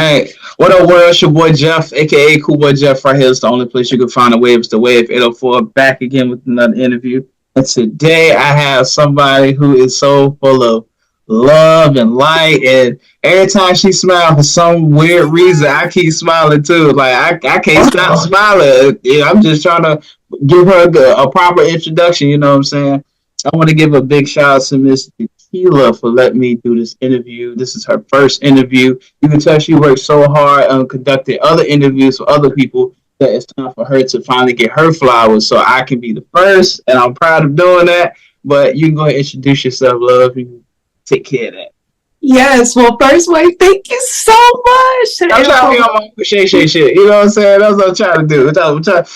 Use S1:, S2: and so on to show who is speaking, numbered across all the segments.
S1: right. What up, world? It's your boy Jeff, aka Cool Boy Jeff, right here. It's the only place you can find a wave. It's the Wave 804. Back again with another interview. And today I have somebody who is so full of love and light. And every time she smiles, for some weird reason, I keep smiling too. Like, I can't stop smiling. Yeah, I'm just trying to give her a proper introduction. You know what I'm saying? I want to give a big shout out to Miss Tequila for letting me do this interview. This is her first interview. You can tell she worked so hard on conducting other interviews for other people that it's time for her to finally get her flowers so I can be the first, and I'm proud of doing that. But you can go ahead and introduce yourself, love. You can take care of that.
S2: Yes, well, first, Wade, thank you so much.
S1: I'm trying to be on my appreciation shit. You know what I'm saying? That's what I'm trying to do.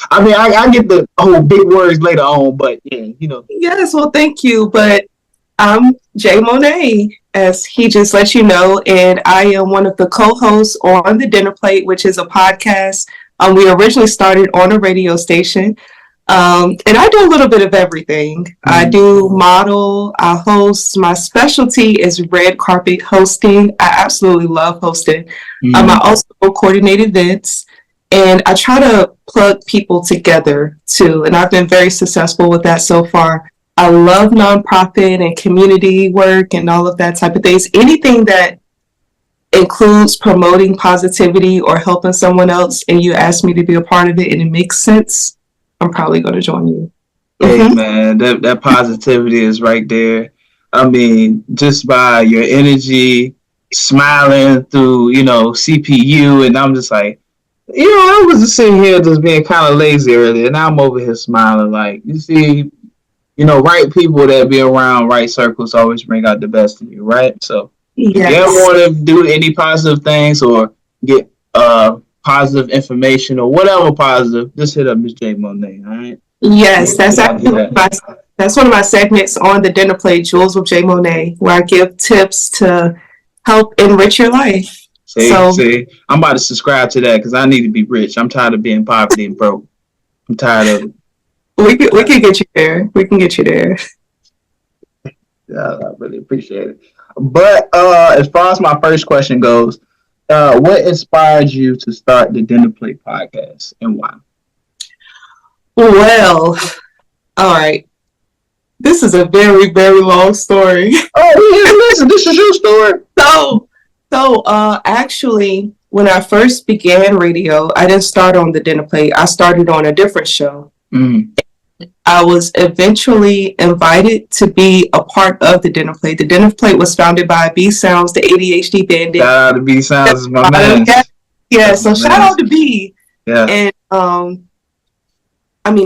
S1: I get the whole big words later on, but yeah, you know.
S2: Yes, well, thank you. But I'm J Moneé, as he just let you know, and I am one of the co-hosts on The Dinner Plate, which is a podcast. We originally started on a radio station. And I do a little bit of everything. I do model, I host. My specialty is red carpet hosting. I absolutely love hosting. I also coordinate events, and I try to plug people together too. And I've been very successful with that so far. I love nonprofit and community work and all of that type of things. Anything that includes promoting positivity or helping someone else, and you ask me to be a part of it and it makes sense, I'm probably going to join you.
S1: Hey, man, that positivity is right there. I mean, just by your energy, smiling through, CPU, and I'm just like, I was just sitting here just being kind of lazy earlier, and now I'm over here smiling. Like, you see, right people that be around right circles always bring out the best in you, right? So, If you ever want to do any positive things or get positive information or whatever positive, just hit up Miss J Moneé, all right?
S2: Yes, that's one of my segments on The Dinner Plate, Jewels with J Moneé, where I give tips to help enrich your life.
S1: See, I'm about to subscribe to that because I need to be rich. I'm tired of being poverty and broke. I'm tired of it.
S2: We can get you there. We can get you there.
S1: Yeah, I really appreciate it. But as far as my first question goes, what inspired you to start the Dinner Plate podcast and why?
S2: Well, all right. This is a very, very long story.
S1: Oh, yeah, listen, this is your story.
S2: So, actually, when I first began radio, I didn't start on the Dinner Plate. I started on a different show. I was eventually invited to be a part of the Dinner Plate. The Dinner Plate was founded by B Sounds, the ADHD bandit.
S1: Shout out to B Sounds, is my man.
S2: Yeah, so shout out to B.
S1: Yeah.
S2: And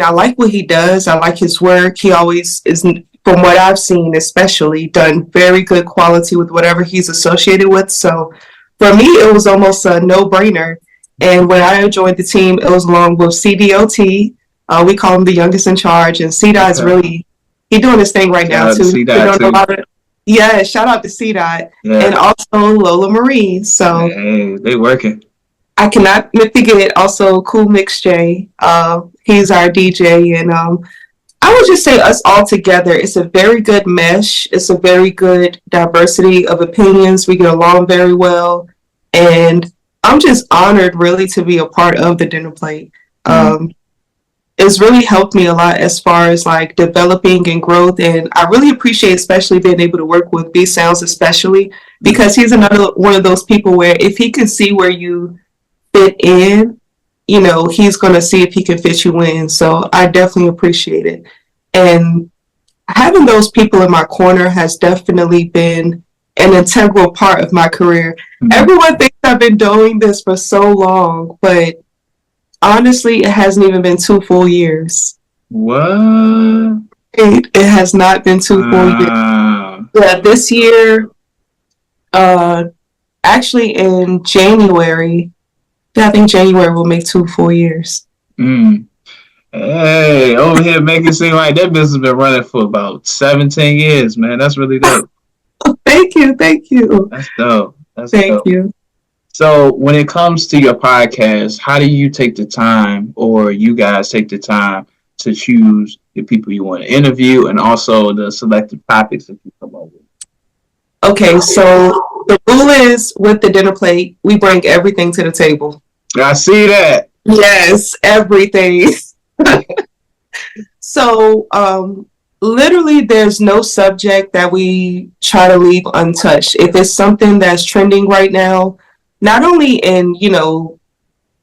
S2: I like what he does. I like his work. He always is, from what I've seen, especially done very good quality with whatever he's associated with. So for me, it was almost a no-brainer. And when I joined the team, it was along with CDOT. We call him the youngest in charge, and C-Dot is really, he doing his thing right now too. Yeah, shout out to C-Dot, and also Lola Marie. So
S1: hey, they working.
S2: I cannot forget also Cool Mix J. He's our DJ, and I would just say us all together. It's a very good mesh. It's a very good diversity of opinions. We get along very well, and I'm just honored really to be a part of the Dinner Plate. It's really helped me a lot as far as like developing and growth, and I really appreciate especially being able to work with B Sounds, especially because he's another one of those people where if he can see where you fit in, he's going to see if he can fit you in. So I definitely appreciate it, and having those people in my corner has definitely been an integral part of my career. Everyone thinks I've been doing this for so long, but honestly, it hasn't even been 2 full years.
S1: What?
S2: It has not been 2 full years. Yeah, this year, actually in January, I think January will make 2 full years.
S1: Hey, over here making it seem like that business has been running for about 17 years, man. That's really dope.
S2: Thank you.
S1: That's dope.
S2: Thank you.
S1: So when it comes to your podcast, how do you take the time, or you guys take the time to choose the people you want to interview and also the selected topics that you come up with?
S2: Okay, so The rule is with the dinner plate, we bring everything to the table.
S1: I see that.
S2: Yes, everything. So, literally, there's no subject that we try to leave untouched. If it's something that's trending right now, not only in,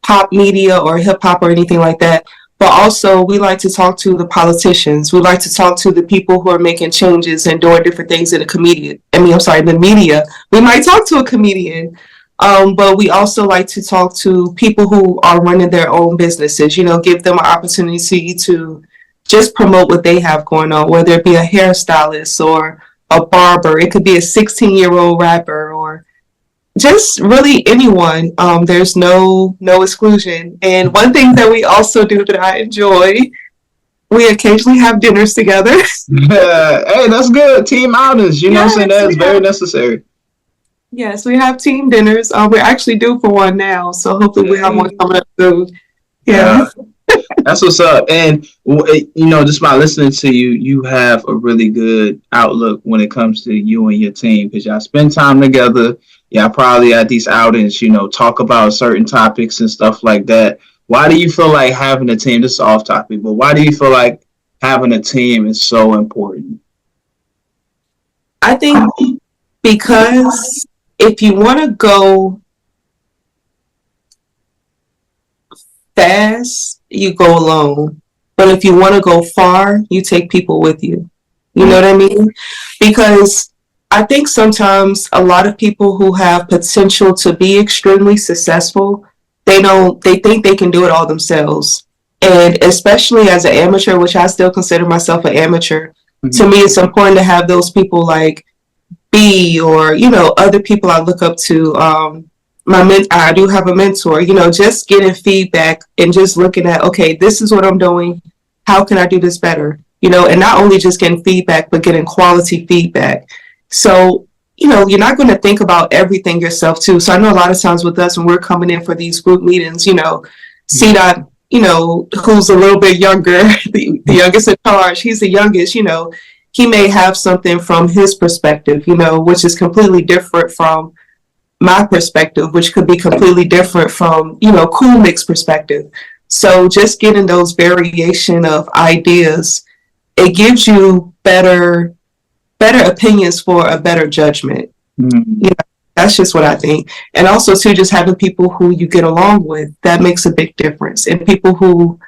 S2: pop media or hip hop or anything like that, but also we like to talk to the politicians. We like to talk to the people who are making changes and doing different things in the comedian. I'm sorry, the media. We might talk to a comedian, but we also like to talk to people who are running their own businesses. Give them an opportunity to just promote what they have going on, whether it be a hairstylist or a barber. It could be a 16-year-old rapper or just really anyone. There's no exclusion. And one thing that we also do that I enjoy, we occasionally have dinners together.
S1: Hey, that's good. Team outings, you know what I'm saying? That's very necessary.
S2: Yes, we have team dinners. We're actually due for one now, so hopefully we have one coming up soon. Yeah.
S1: That's what's up. And, just by listening to you, you have a really good outlook when it comes to you and your team because y'all spend time together. Y'all probably at these outings, talk about certain topics and stuff like that. Why do you feel like having a team, this is off topic, but why do you feel like having a team is so important?
S2: I think because if you want to go fast, you go alone. But if you want to go far, you take people with you. You know what I mean? Because I think sometimes a lot of people who have potential to be extremely successful, they think they can do it all themselves. And especially as an amateur, which I still consider myself an amateur, to me it's important to have those people like B or, other people I look up to. I do have a mentor, just getting feedback and just looking at, okay, this is what I'm doing. How can I do this better? And not only just getting feedback, but getting quality feedback. So, you're not going to think about everything yourself too. So I know a lot of times with us when we're coming in for these group meetings, CDOT, who's a little bit younger, the youngest in charge, he's the youngest, he may have something from his perspective, which is completely different from my perspective, which could be completely different from, Cool Mix perspective. So just getting those variation of ideas, it gives you better opinions for a better judgment. That's just what I think. And also too, just having people who you get along with, that makes a big difference. And people who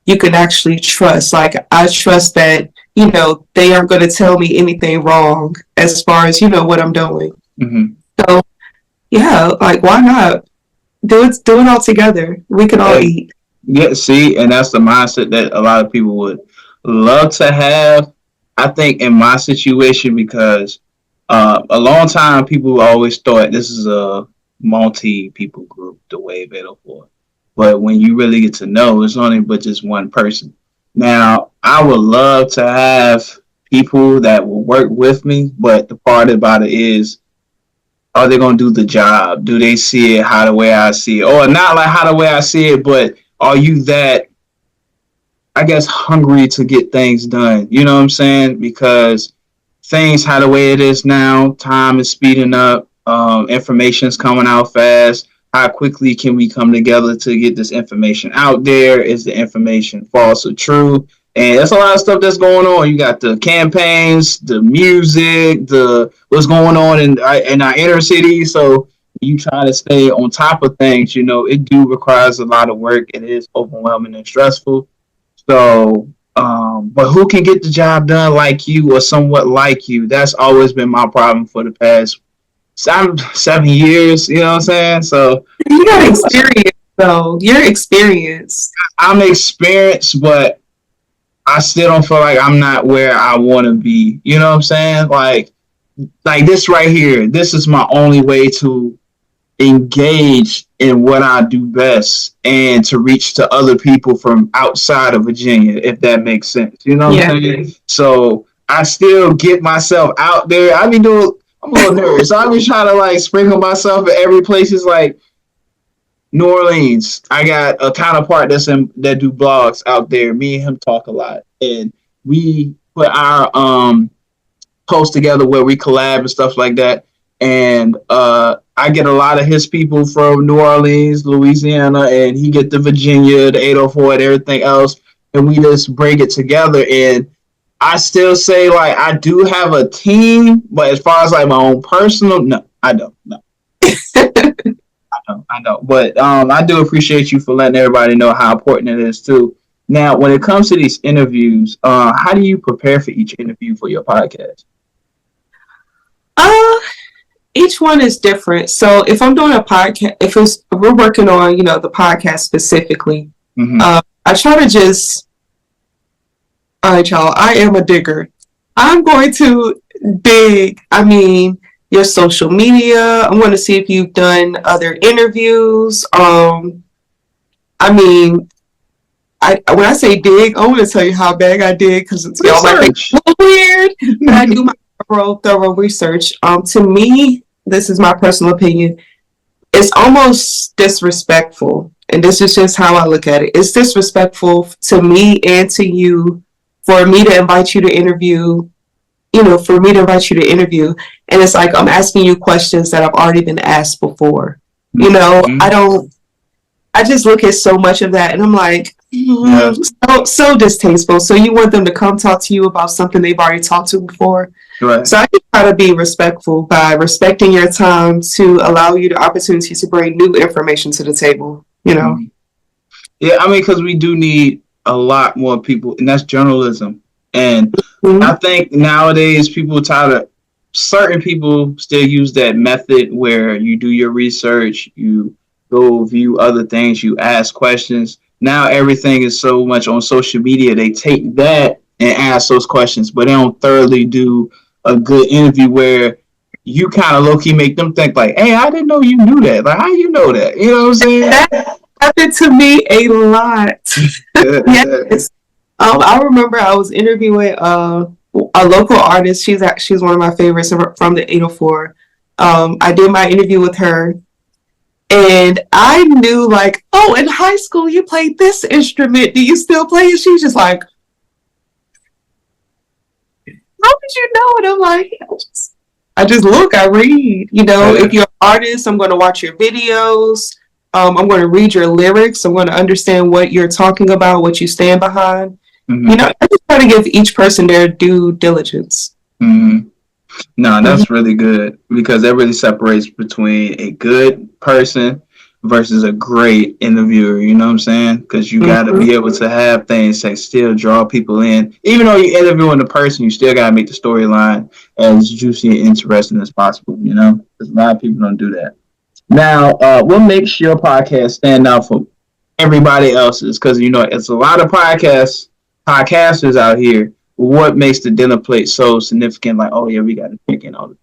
S2: you can actually trust. Like I trust that, they aren't going to tell me anything wrong as far as, what I'm doing. So yeah, like why not do it all together? We can all eat.
S1: Yeah, see, and that's the mindset that a lot of people would love to have. I think in my situation, because a long time people always thought this is a multi-people group, the Wave 804. But when you really get to know, it's only but just one person. Now, I would love to have people that will work with me, but the part about it is, are they going to do the job? Do they see it how the way I see it? Or not like how the way I see it, but are you that, I guess, hungry to get things done? You know what I'm saying? Because things how the way it is now, time is speeding up, information is coming out fast. How quickly can we come together to get this information out there? Is the information false or true? And there's a lot of stuff that's going on. You got the campaigns, the music, the what's going on in our inner city. So you try to stay on top of things. It do requires a lot of work. It is overwhelming and stressful. So, but who can get the job done like you or somewhat like you? That's always been my problem for the past 7 years. You know what I'm saying? So
S2: you got experience, though. You're experienced.
S1: I'm experienced, but I still don't feel like I'm not where I want to be. You know what I'm saying? Like this right here. This is my only way to engage in what I do best and to reach to other people from outside of Virginia, if that makes sense. You know what I'm saying? So I still get myself out there. I'm a little nervous. I be trying to like sprinkle myself at every place. Is like New Orleans. I got a counterpart that do blogs out there. Me and him talk a lot, and we put our post together where we collab and stuff like that. and I get a lot of his people from New Orleans, Louisiana, and he get the Virginia, the 804, and everything else, and we just bring it together. And I still say like I do have a team, but as far as like my own personal, no, I don't. No, I don't. But I do appreciate you for letting everybody know how important it is too. Now, when it comes to these interviews, how do you prepare for each interview for your podcast?
S2: Uh, each one is different. So if I'm doing a podcast, if we're working on, the podcast specifically, I try to just, all right, y'all, I am a digger. I'm going to dig, your social media. I'm going to see if you've done other interviews. I mean, when I say dig, I want to tell you how bad I dig because y'all might think it's a little weird, but I do my thorough research. To me, this is my personal opinion. It's almost disrespectful, and this is just how I look at it. It's disrespectful to me and to you for me to invite you to interview. For me to invite you to interview, and it's like I'm asking you questions that I've already been asked before. I just look at so much of that and I'm like, so distasteful. So you want them to come talk to you about something they've already talked to before. Right. So I just try to be respectful by respecting your time to allow you the opportunity to bring new information to the table, Yeah,
S1: because we do need a lot more people, and that's journalism. And I think nowadays certain people still use that method where you do your research, you go view other things, you ask questions. Now everything is so much on social media. They take that and ask those questions, but they don't thoroughly do a good interview where you kind of low-key make them think like, hey, I didn't know you knew that. Like, how you know that? You know what I'm saying?
S2: That happened to me a lot. Yes. I remember I was interviewing a local artist. She's one of my favorites from the 804. I did my interview with her, and I knew like, oh, in high school you played this instrument. Do you still play it? She's just like, how did you know? And I'm like, I just look, I read. If you're an artist, I'm going to watch your videos. I'm going to read your lyrics. I'm going to understand what you're talking about, what you stand behind. I just try to give each person their due diligence.
S1: No, that's really good because that really separates between a good person versus a great interviewer. You know what I'm saying? Because you got to be able to have things that still draw people in. Even though you're interviewing the person, you still got to make the storyline as juicy and interesting as possible. Because a lot of people don't do that. Now, what makes your podcast stand out from everybody else's? Because, it's a lot of podcasters out here. What makes the dinner plate so significant? Like, oh yeah, we got to pick in all the.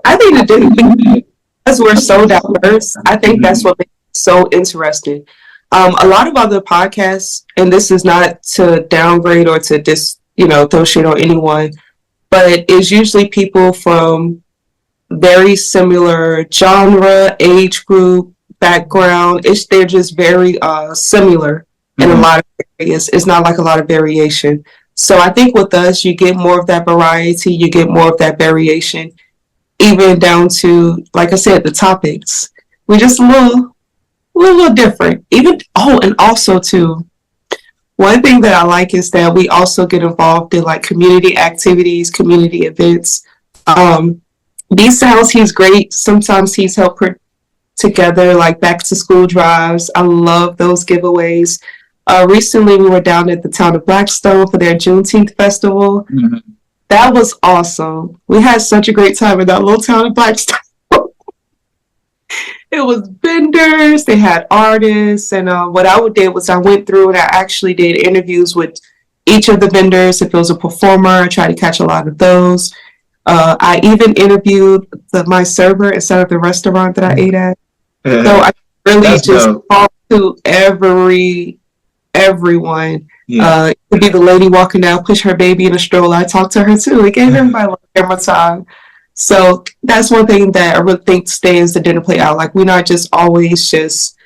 S2: I think the dinner plate, because we're so diverse, I think that's what makes it so interesting. A lot of other podcasts, and this is not to downgrade or to throw shit on anyone, but it's usually people from very similar genre, age group, background. They're just very similar in a lot of areas. It's not like a lot of variation. So I think with us, you get more of that variety, you get more of that variation, even down to, like I said, the topics. We're just a little different. And also too, one thing that I like is that we also get involved in like community activities, community events. These sounds, he's great. Sometimes he's helped put together like back to school drives. I love those giveaways. Recently, we were down at the town of Blackstone for their Juneteenth festival. That was awesome. We had such a great time in that little town of Blackstone. It was vendors, they had artists, and what I did was I went through and I actually did interviews with each of the vendors. If it was a performer, I tried to catch a lot of those. I even interviewed my server instead of the restaurant that I ate at. So I really just talked to everyone. It could be the lady walking down, push her baby in a stroller. I talked to her too. It gave everybody a lot of camera time. So that's one thing that I really think stands the dinner plate out. Like, we're not just always just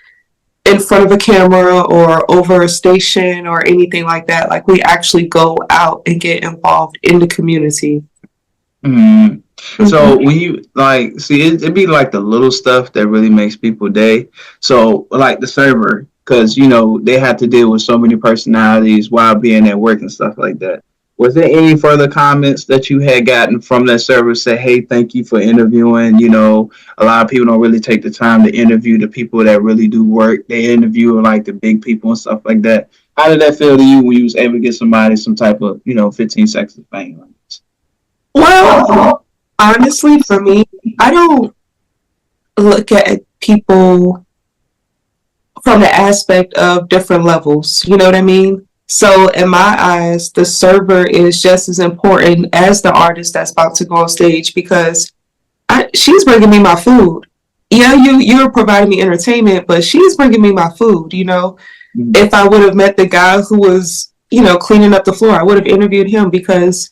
S2: in front of a camera or over a station or anything like that. Like, we actually go out and get involved in the community.
S1: So when you like see it be like the little stuff that really makes people day. So like the server, because they have to deal with so many personalities while being at work and stuff like that. Was there any further comments that you had gotten from that server? Say, hey, thank you for interviewing. A lot of people don't really take the time to interview the people that really do work. They interview like the big people and stuff like that. How did that feel to you when you was able to get somebody some type of 15 seconds of fame like this?
S2: Well, honestly, for me, I don't look at people from the aspect of different levels. You know what I mean? So in my eyes, the server is just as important as the artist that's about to go on stage because she's bringing me my food. Yeah, you're providing me entertainment, but she's bringing me my food. If I would have met the guy who was cleaning up the floor, I would have interviewed him because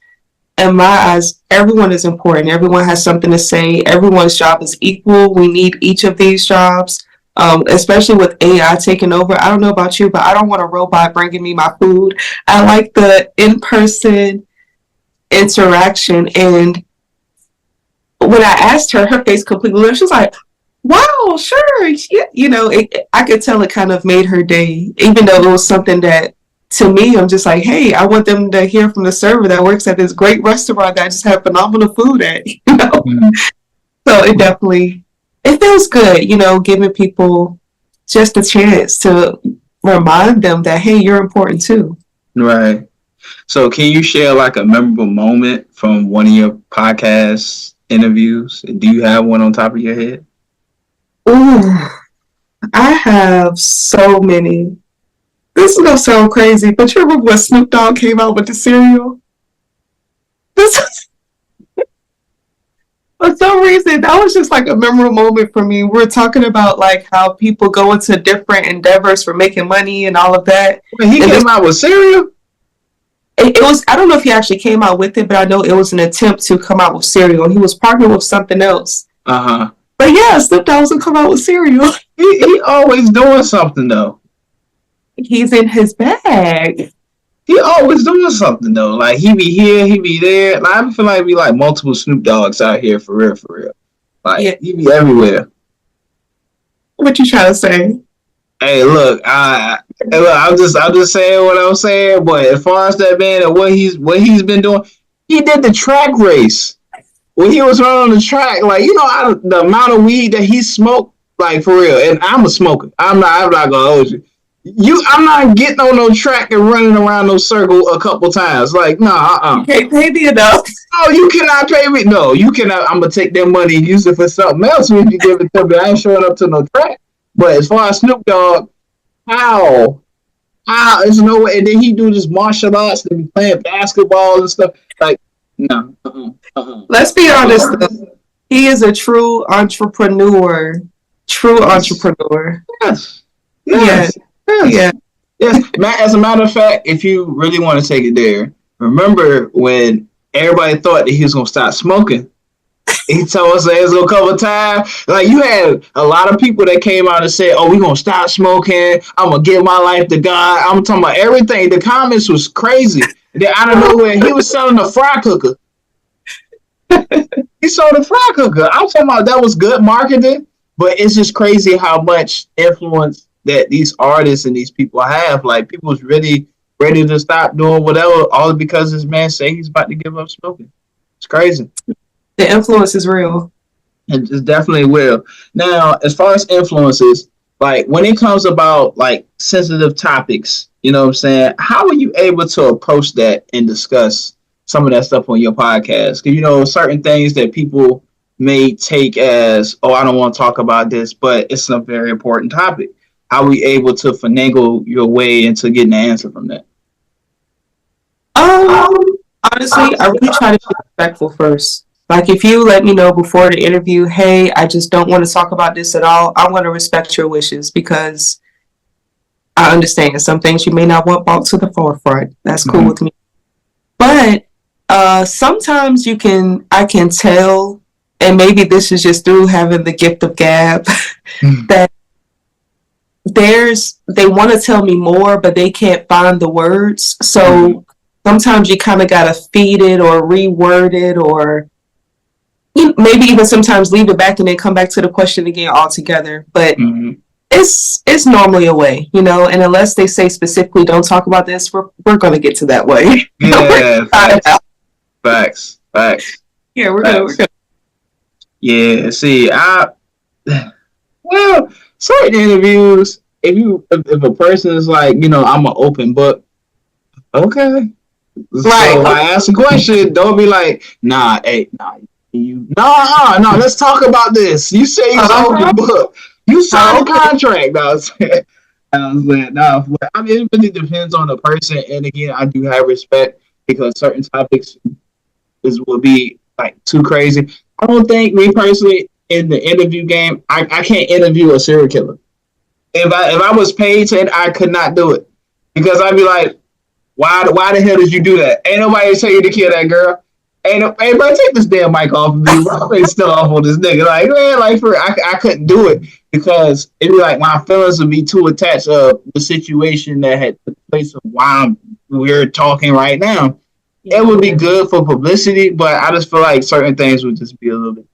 S2: in my eyes, everyone is important. Everyone has something to say. Everyone's job is equal. We need each of these jobs, especially with AI taking over. I don't know about you, but I don't want a robot bringing me my food. I like the in-person interaction. And when I asked her, her face completely lit. She was like, wow, sure. Yeah. I could tell it kind of made her day, even though it was something that to me, I'm just like, hey, I want them to hear from the server that works at this great restaurant that I just have phenomenal food at,
S1: Mm-hmm.
S2: So it feels good, giving people just a chance to remind them that, hey, you're important too.
S1: Right. So can you share like a memorable moment from one of your podcast interviews? Do you have one on top of your head?
S2: Ooh, I have so many. This is gonna sound crazy, but you remember when Snoop Dogg came out with the cereal? This For some reason, that was just like a memorable moment for me. We're talking about like how people go into different endeavors for making money and all of that.
S1: When he
S2: And
S1: came out with cereal?
S2: it was, I don't know if he actually came out with it, but I know it was an attempt to come out with cereal. He was partnered with something else.
S1: Uh-huh.
S2: But yeah, Snoop Dogg was gonna come out with cereal.
S1: He always doing something though.
S2: He's in his bag.
S1: He always doing something though. Like he be here, he be there. Like, I feel like we like multiple Snoop Dogs out here for real, for real. Like
S2: Yeah.
S1: he be everywhere.
S2: What you trying to say?
S1: Hey, look, I'm just saying what I'm saying. But as far as that man and what he's been doing, he did the track race when he was running on the track. Like the amount of weed that he smoked, like for real. And I'm a smoker. I'm not gonna hold you. I'm not getting on no track and running around no circle a couple times. Like, nah,
S2: You can't pay me enough.
S1: No, you cannot pay me. No, you cannot. I'm gonna take that money and use it for something else if you give it to me. I ain't showing up to no track. But as far as Snoop Dogg, how? There's no way. And then he do this martial arts. They be playing basketball and stuff. Like, no.
S2: Let's be honest though. He is a true entrepreneur. True entrepreneur.
S1: Yes.
S2: Yes. Yeah.
S1: Yes. As a matter of fact, if you really want to take it there, remember when everybody thought that he was gonna stop smoking? He told us there's a couple of times. Like you had a lot of people that came out and said, "Oh, we gonna stop smoking. I'm gonna give my life to God." I'm talking about everything. The comments was crazy. Then out of nowhere, he was selling a fry cooker. He sold a fry cooker. I'm talking about that was good marketing, but it's just crazy how much influence that these artists and these people have. Like people's really ready to stop doing whatever, all because this man say he's about to give up smoking. It's crazy.
S2: The influence is real.
S1: It definitely will. Now, as far as influences, like when it comes about like sensitive topics, you know what I'm saying? How are you able to approach that and discuss some of that stuff on your podcast? Because certain things that people may take as, oh, I don't want to talk about this, but it's a very important topic. How are we able to finagle your way into getting an answer from that?
S2: Honestly, I really try to be respectful first. Like if you let me know before the interview, hey, I just don't want to talk about this at all, I'm going to respect your wishes because I understand some things you may not want brought to the forefront. That's cool with me. But sometimes I can tell, and maybe this is just through having the gift of gab, that they want to tell me more, but they can't find the words. So sometimes you kind of got to feed it or reword it or maybe even sometimes leave it back and then come back to the question again altogether. But it's normally a way, you know, and unless they say specifically don't talk about this, we're gonna get to that way.
S1: Yeah, facts.
S2: Yeah, we're gonna.
S1: Yeah, see, well, certain interviews, if a person is like, I'm an open book, okay.
S2: Right.
S1: So I ask a question, don't be like, nah, hey, nah, no, let's talk about this. You say it's an open book. You signed a contract. I was like, no. I mean, it really depends on the person. And again, I do have respect because certain topics will be like too crazy. I don't think me personally in the interview game, I can't interview a serial killer. If I was paid to, I could not do it because I'd be like, why the hell did you do that? Ain't nobody tell you to kill that girl. Hey, bro, take this damn mic off of me. I'm still off on this nigga. Like, man, I couldn't do it because it'd be like my feelings would be too attached to the situation that had took place of why we're talking right now. It would be good for publicity, but I just feel like certain things would just be a little bit,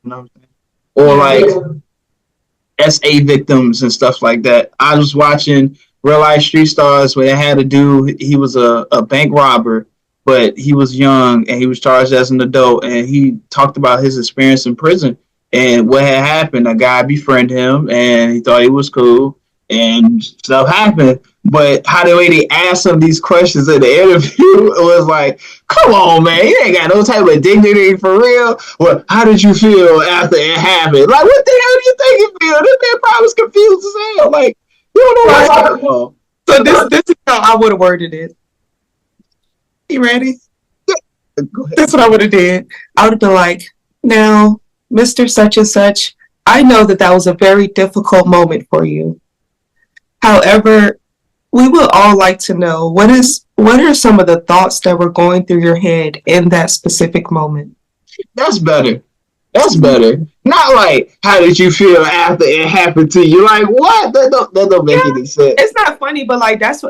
S1: you know what I'm saying? Or like SA victims and stuff like that. I was watching Real Life Street Stars where they had a dude, he was a bank robber, but he was young and he was charged as an adult, and he talked about his experience in prison and what had happened. A guy befriended him and he thought he was cool and stuff happened. But how the way they asked him these questions in the interview was like, come on, man, you ain't got no type of dignity for real. Well, how did you feel after it happened? Like, what the hell do you think you feel? This man probably was confused as hell. Like, you don't know what's going on.
S2: So this is how I would have worded it. You ready?
S1: Yeah. Go ahead.
S2: That's what I would have did. I would have been like, now, Mr. Such and Such, I know that was a very difficult moment for you. However, we would all like to know what are some of the thoughts that were going through your head in that specific moment.
S1: That's better. Not like, how did you feel after it happened to you? Like, what? That don't make any sense.
S2: It's not funny, but like that's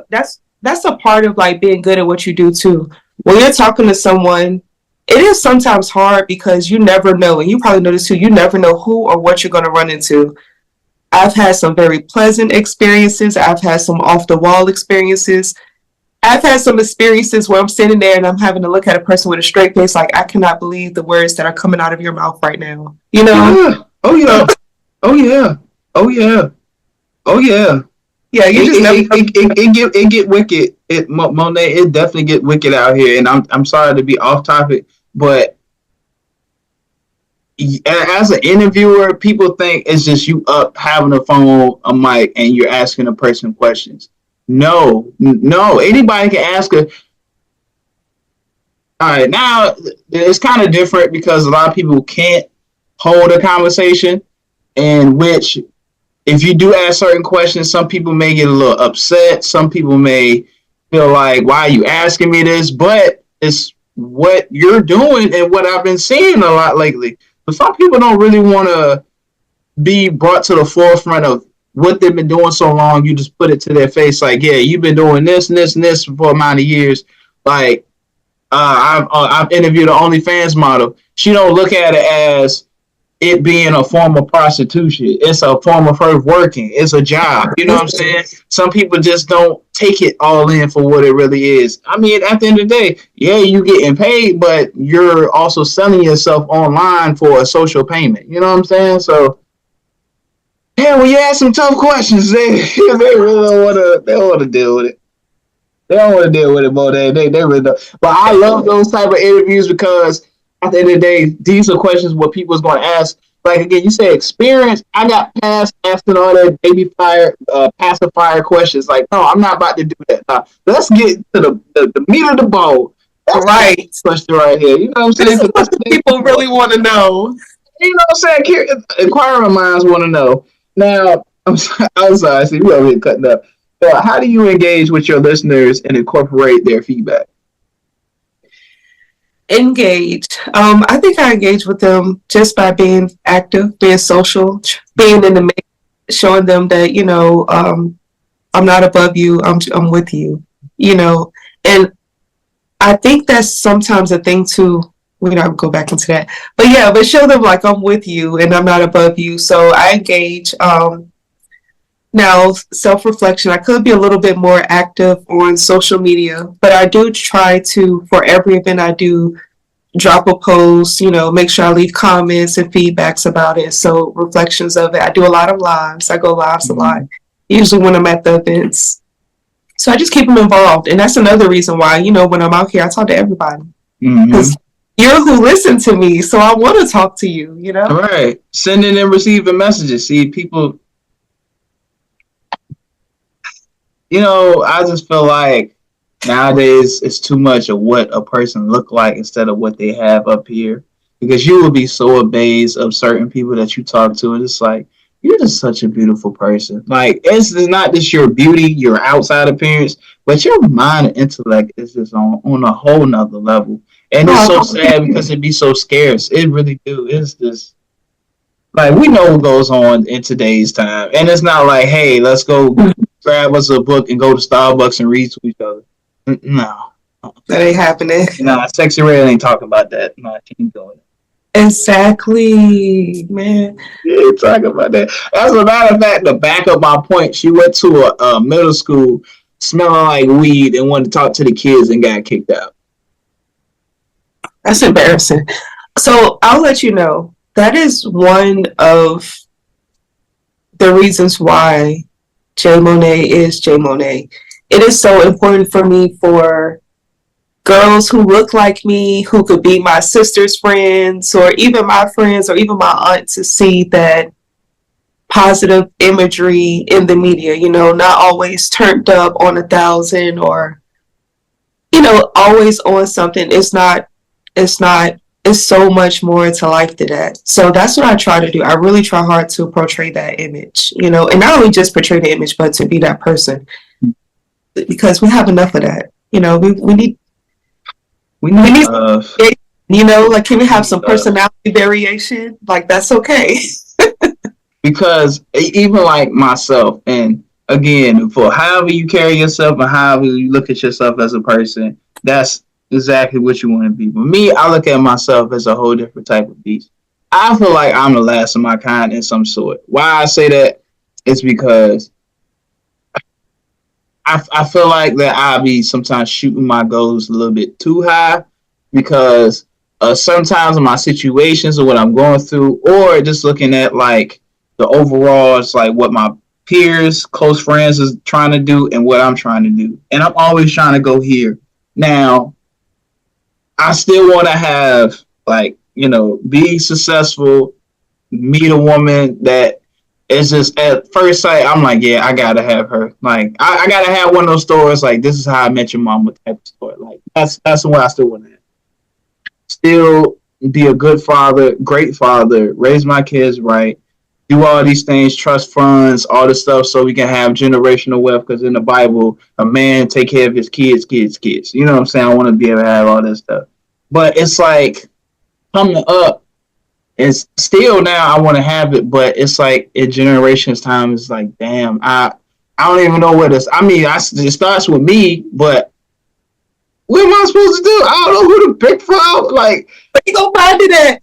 S2: a part of like being good at what you do too. When you're talking to someone, it is sometimes hard because you never know, and you probably know this too. You never know who or what you're going to run into. I've had some very pleasant experiences. I've had some off the wall experiences. I've had some experiences where I'm sitting there and I'm having to look at a person with a straight face, like, I cannot believe the words that are coming out of your mouth right now. You know?
S1: Yeah. Oh yeah. Oh yeah. Oh yeah. Oh yeah.
S2: Yeah, you just
S1: it get wicked. Monet, it definitely get wicked out here. And I'm sorry to be off topic, but as an interviewer, people think it's just you up having a phone, a mic, and you're asking a person questions. No, anybody can ask a. All right, now it's kind of different because a lot of people can't hold a conversation, in which if you do ask certain questions, some people may get a little upset. Some people may feel like, why are you asking me this? But it's what you're doing and what I've been seeing a lot lately. But some people don't really want to be brought to the forefront of what they've been doing so long. You just put it to their face like, yeah, you've been doing this and this and this for a amount of years. Like, I've interviewed an OnlyFans model. She don't look at it as it being a form of prostitution. It's a form of her working. It's a job. You know what I'm saying? Some people just don't take it all in for what it really is. I mean, at the end of the day, yeah, you getting paid, but you're also selling yourself online for a social payment. You know what I'm saying? So, yeah, when you ask some tough questions, they really don't want to deal with it. They don't want to deal with it more. They really don't. But I love those type of interviews because at the end of the day, these are questions what people's going to ask. Like, again, you say experience. I got past asking all that baby fire, pacifier questions. Like, no, I'm not about to do that. Now, let's get to the meat of the bone. That's
S2: right.
S1: Question right here. You know what I'm saying?
S2: This is what people really want to know.
S1: You know what I'm saying? Inquiring minds want to know. Now, I'm sorry. See, we over here cutting up. So how do you engage with your listeners and incorporate their feedback?
S2: Engage. I think I engage with them just by being active, being social, being in the mix, showing them that, you know, I'm not above you. I'm with you, you know. And I think that's sometimes a thing too. we don't go back into that. But yeah, but show them like I'm with you and I'm not above you. So I engage. Now, self-reflection, I could be a little bit more active on social media, but I do try to, for every event I do, drop a post, make sure I leave comments and feedbacks about it. So reflections of it. I do a lot of lives. I go lives a lot, usually when I'm at the events. So I just keep them involved. And that's another reason why, when I'm out here, I talk to everybody. Because you're who listen to me. So I want to talk to you,
S1: Right. Sending and receiving messages. See, people, I just feel like nowadays it's too much of what a person look like instead of what they have up here. Because you will be so amazed of certain people that you talk to, and it's like, you're just such a beautiful person. Like, it's not just your beauty, your outside appearance, but your mind and intellect is just on a whole nother level. And it's so sad because it be so scarce. It really do. It's just like, we know what goes on in today's time. And it's not like, hey, let's go grab us a book and go to Starbucks and read to each other. No.
S2: That ain't happening.
S1: Nah, Sexy Red ain't talking about that. No, she ain't doing it.
S2: Exactly, man.
S1: You ain't talking about that. As a matter of fact, to back up my point, she went to a middle school smelling like weed and wanted to talk to the kids and got kicked out.
S2: That's embarrassing. So I'll let you know, that is one of the reasons why J Moneé is J Moneé. It is so important for me for girls who look like me, who could be my sister's friends, or even my friends, or even my aunt, to see that positive imagery in the media, not always turned up on 1,000 or, always on something. It's so much more to life than that. So that's what I try to do. I really try hard to portray that image, and not only just portray the image, but to be that person, because we have enough of that. We need, like, can we have some personality variation? Like, that's okay.
S1: Because even like myself, and again, for however you carry yourself and however you look at yourself as a person, that's exactly what you want to be. But me, I look at myself as a whole different type of beast. I feel like I'm the last of my kind in some sort. Why I say that is because I feel like that I be sometimes shooting my goals a little bit too high, because sometimes in my situations or what I'm going through, or just looking at like the overall, it's like what my peers, close friends is trying to do and what I'm trying to do. And I'm always trying to go here. Now, I still want to have, like, be successful, meet a woman that is just at first sight, I'm like, yeah, I gotta have her. Like, I gotta have one of those stories, like, this is how I met your mama type of story. Like, that's the one I still want to have. Still be a good father, great father, raise my kids right, do all these things, trust funds, all this stuff, so we can have generational wealth. Because in the Bible, a man take care of his kids. You know what I'm saying? I want to be able to have all this stuff. But it's like coming up, it's still now I want to have it, but it's like in generations time, it's like, damn, I don't even know what this. I mean, it starts with me, but what am I supposed to do? I don't know who to pick from. Like,
S2: where you gonna find it at?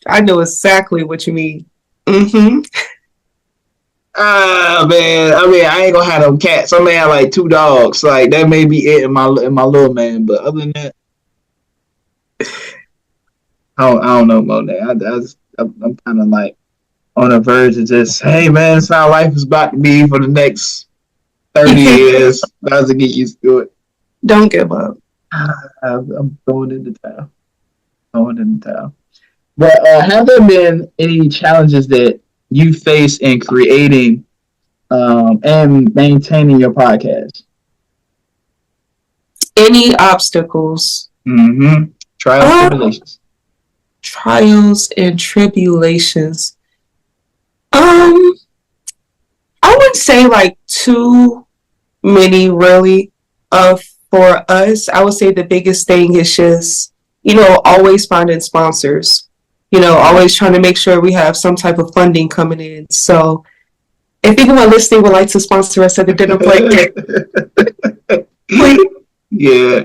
S2: I know exactly what you mean. Mm-hmm.
S1: Man, I mean, I ain't gonna have no cats. I may have like 2 dogs. Like, that may be it in my little man. But other than that, I don't know, Monet. I'm kind of like on the verge of just, hey man, that's how life is about to be for the next 30 years. I have to get used to it.
S2: Don't give up.
S1: I'm throwing in the towel. But have there been any challenges that you face in creating and maintaining your podcast?
S2: Any obstacles?
S1: Mm-hmm. Trials and tribulations.
S2: Trials and tribulations. I wouldn't say like too many, really. For us, I would say the biggest thing is just, always finding sponsors. Always trying to make sure we have some type of funding coming in. So if anyone listening would like to sponsor us at the dinner plate, please.
S1: Yeah.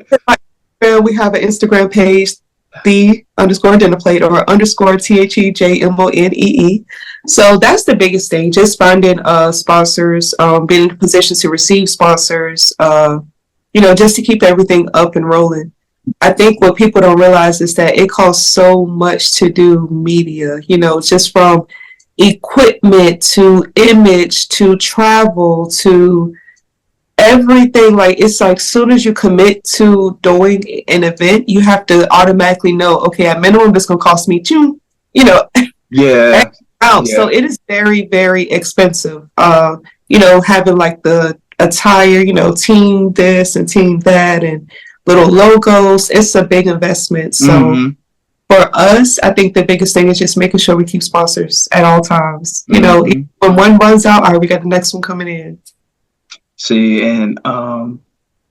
S2: We have an Instagram page. the underscore dinner plate or underscore THEJMONEE. So that's the biggest thing, just finding sponsors, being in positions to receive sponsors, just to keep everything up and rolling. I think what people don't realize is that it costs so much to do media, just from equipment to image to travel to everything. Like, it's like soon as you commit to doing an event, you have to automatically know, okay, at minimum it's gonna cost me two,
S1: Yeah.
S2: out.
S1: Yeah.
S2: So it is very, very expensive. Having like the attire, team this and team that and little logos, it's a big investment. So
S1: Mm-hmm.
S2: for us, I think the biggest thing is just making sure we keep sponsors at all times.
S1: Mm-hmm.
S2: When one runs out, all right, we got the next one coming in.
S1: See, and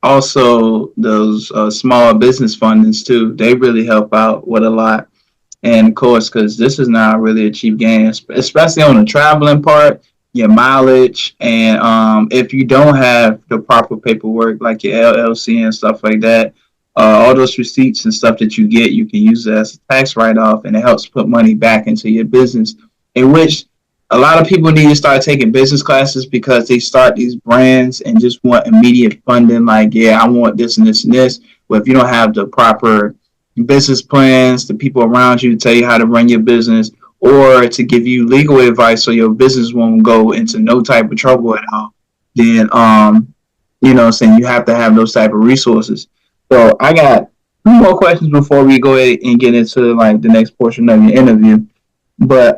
S1: also those small business fundings too. They really help out with a lot. And of course, because this is not really a cheap game, especially on the traveling part, your mileage, and if you don't have the proper paperwork like your LLC and stuff like that, all those receipts and stuff that you get, you can use it as a tax write-off, and it helps put money back into your business. In which a lot of people need to start taking business classes because they start these brands and just want immediate funding. Like, yeah, I want this and this and this. But if you don't have the proper business plans, the people around you to tell you how to run your business, or to give you legal advice so your business won't go into no type of trouble at all, then saying you have to have those type of resources. So I got two more questions before we go ahead and get into like the next portion of your interview. But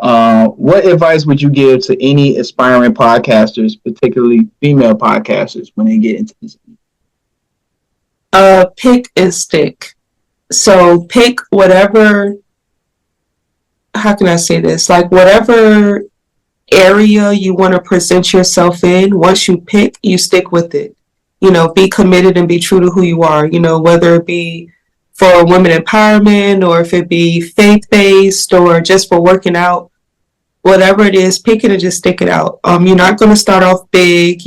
S1: what advice would you give to any aspiring podcasters, particularly female podcasters, when they get into this?
S2: Pick and stick. So pick whatever, how can I say this? Like, whatever area you want to present yourself in, once you pick, you stick with it. Be committed and be true to who you are, whether it be for women empowerment or if it be faith-based or just for working out, whatever it is, pick it and just stick it out. You're not going to start off big,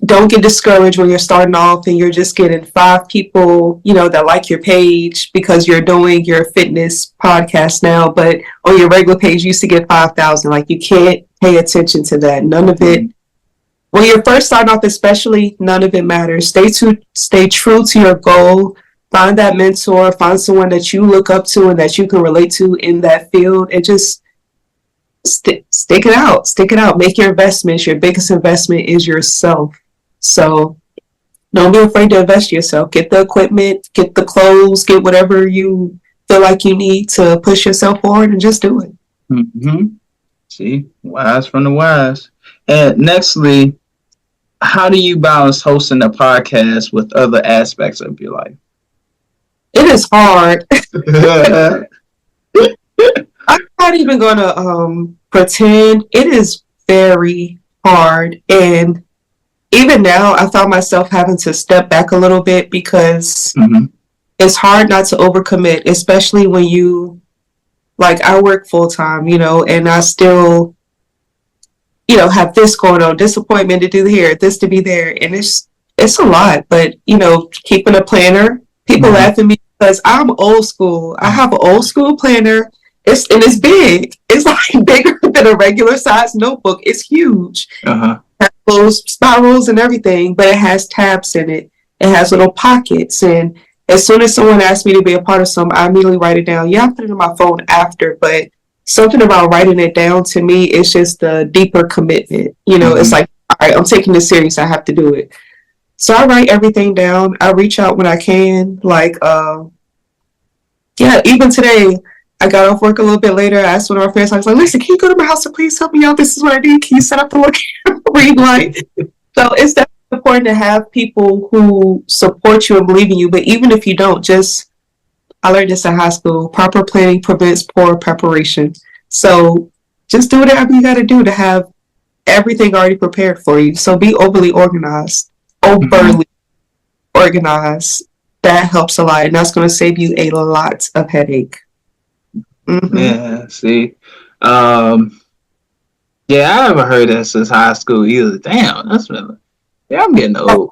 S2: don't get discouraged when you're starting off and you're just getting 5 people, that like your page because you're doing your fitness podcast now, but on your regular page you used to get 5,000. Like, you can't pay attention to that. None of it. When you're first starting off, especially, none of it matters. Stay true to your goal. Find that mentor. Find someone that you look up to and that you can relate to in that field, and just stick it out. Stick it out. Make your investments. Your biggest investment is yourself. So don't be afraid to invest in yourself. Get the equipment, get the clothes, get whatever you feel like you need to push yourself forward, and just do it.
S1: Mm-hmm. See, wise from the wise. And nextly, how do you balance hosting a podcast with other aspects of your life?
S2: It is hard. I'm not even gonna pretend. It is very hard, and even now I found myself having to step back a little bit because it's hard not to overcommit, especially when you, like, I work full time, and I still, have this going on, this appointment to do here, this to be there, and it's a lot. But keeping a planner, people laugh at me because I'm old school. I have an old school planner. It's big. It's like bigger than a regular size notebook. It's huge. Those spirals and everything, but it has tabs in it. It has little pockets, and as soon as someone asks me to be a part of something, I immediately write it down. Yeah, I put it on my phone after, but something about writing it down, to me, is just a deeper commitment. It's like, all right, I'm taking this serious. I have to do it. So I write everything down. I reach out when I can. Like, even today, I got off work a little bit later. I asked one of our friends, I was like, listen, can you go to my house and please help me out? This is what I need. Can you set up the little read light? So it's definitely important to have people who support you and believe in you. But even if you don't, I learned this in high school. Proper planning prevents poor preparation. So just do whatever you got to do to have everything already prepared for you. So be overly organized. Organized. That helps a lot. And that's going to save you a lot of headache.
S1: Yeah, see. Yeah, I haven't heard that since high school either. Damn, I'm getting old.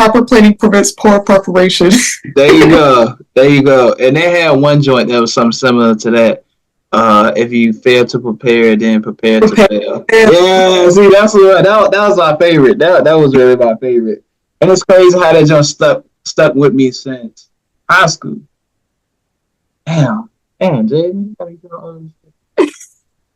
S2: Proper planning prevents poor preparation.
S1: There you go. There you go. And they had one joint that was something similar to that. If you fail to prepare, then prepare to fail. Yeah, see, that's what that was my favorite. That was really my favorite. And it's crazy how that just stuck with me since high school. Damn, Jaden.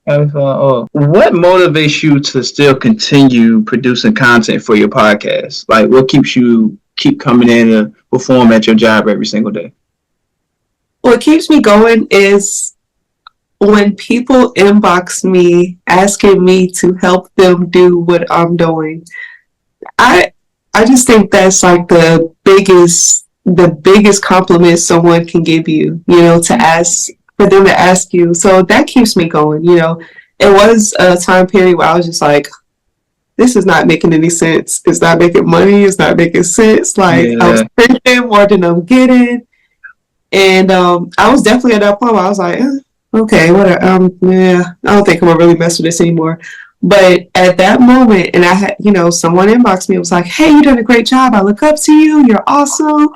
S1: What motivates you to still continue producing content for your podcast? Like, what keeps you keep coming in to perform at your job every single day?
S2: What keeps me going is when people inbox me asking me to help them do what I'm doing. I just think that's like the biggest compliment someone can give you, to ask for them to ask you. So that keeps me going, It was a time period where I was just like, this is not making any sense. It's not making money. It's not making sense. Like, I was spending more than I'm getting. And I was definitely at that point where I was like, okay, whatever. I don't think I'm gonna really mess with this anymore. But at that moment, and I had, someone inboxed me. It was like, hey, you're doing a great job. I look up to you. You're awesome.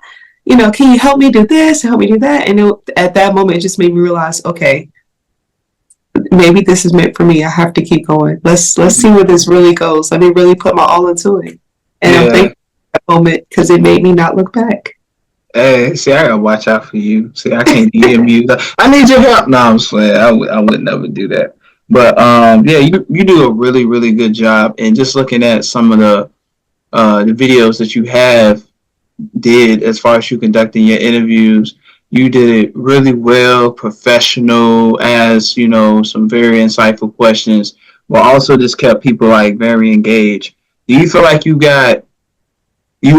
S2: Can you help me do this? Help me do that? And at that moment, it just made me realize, okay, maybe this is meant for me. I have to keep going. Let's see where this really goes. Let me really put my all into it. And I'm thankful for that moment because it made me not look back.
S1: Hey, see, I gotta watch out for you. See, I can't DM you. I need your help. No, I'm saying I would never do that. But yeah, you do a really, really good job. And just looking at some of the videos that you have did as far as you conducting your interviews, you did it really well, professional, as some very insightful questions, but also just kept people like very engaged. Do you feel like you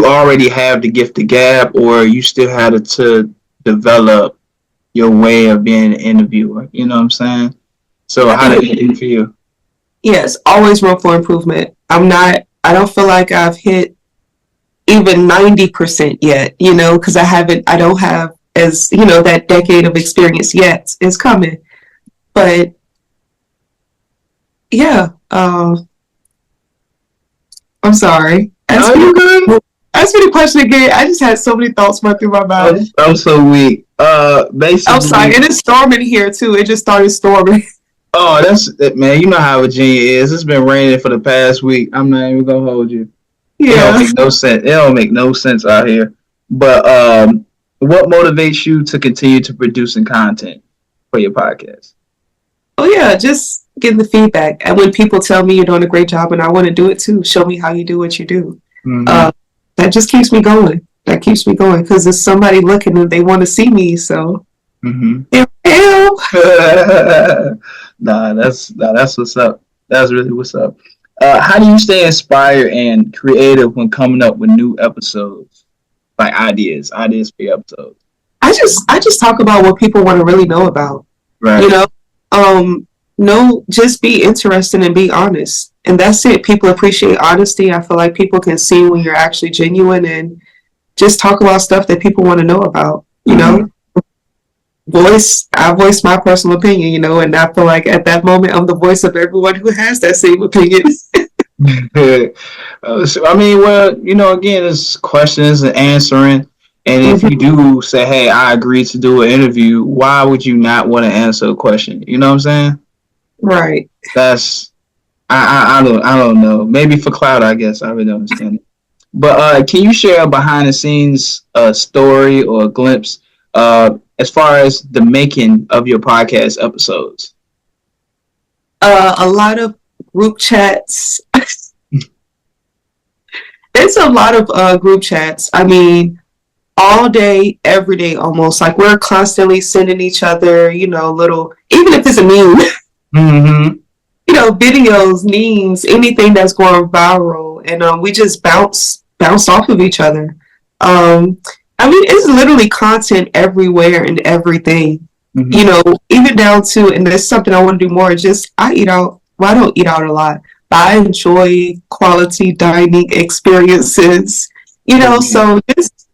S1: already have the gift of gab, or you still had to develop your way of being an interviewer? You know what I'm saying? So how did it do for you?
S2: Yes, always room for improvement. I don't feel like I've hit even 90% yet, because I don't have as, that decade of experience yet. It's coming. But yeah, I'm sorry. Ask me the question again. I just had so many thoughts run through my mind.
S1: I'm so weak. Basically,
S2: I'm sorry, and it's storming here too. It just started storming.
S1: Oh, that's it, man. You know how Virginia is. It's been raining for the past week. I'm not even gonna hold you. Yeah. It don't make no sense. It don't make no sense out here. But what motivates you to continue to producing content for your podcast?
S2: Oh yeah, just getting the feedback. And when people tell me you're doing a great job and I want to do it too, show me how you do what you do. Mm-hmm. That just keeps me going. That keeps me going because there's somebody looking and they want to see me. So
S1: Nah, that's what's up. That's really what's up. How do you stay inspired and creative when coming up with new episodes, like ideas for your episodes?
S2: I just talk about what people want to really know about.
S1: Right.
S2: Just be interested and be honest, and that's it. People appreciate honesty. I feel like people can see when you're actually genuine and just talk about stuff that people want to know about. I voice my personal opinion, and I feel like at that moment I'm the voice of everyone who has that same opinion.
S1: I mean, well, again, it's questions and answering. And if you do say, hey, I agree to do an interview, why would you not want to answer a question? You know what I'm saying?
S2: Right.
S1: That's I don't know. Maybe for clout, I guess. I really don't understand it. But can you share a behind the scenes story or a glimpse as far as the making of your podcast episodes?
S2: A lot of group chats. It's a lot of group chats. I mean, all day, every day, almost. Like we're constantly sending each other, little, even if it's a meme, videos, memes, anything that's going viral, and we just bounce off of each other. I mean, it's literally content everywhere and everything. Even down to, and there's something I want to do more. Just I eat out. Well, I don't eat out a lot, but I enjoy quality dining experiences. So just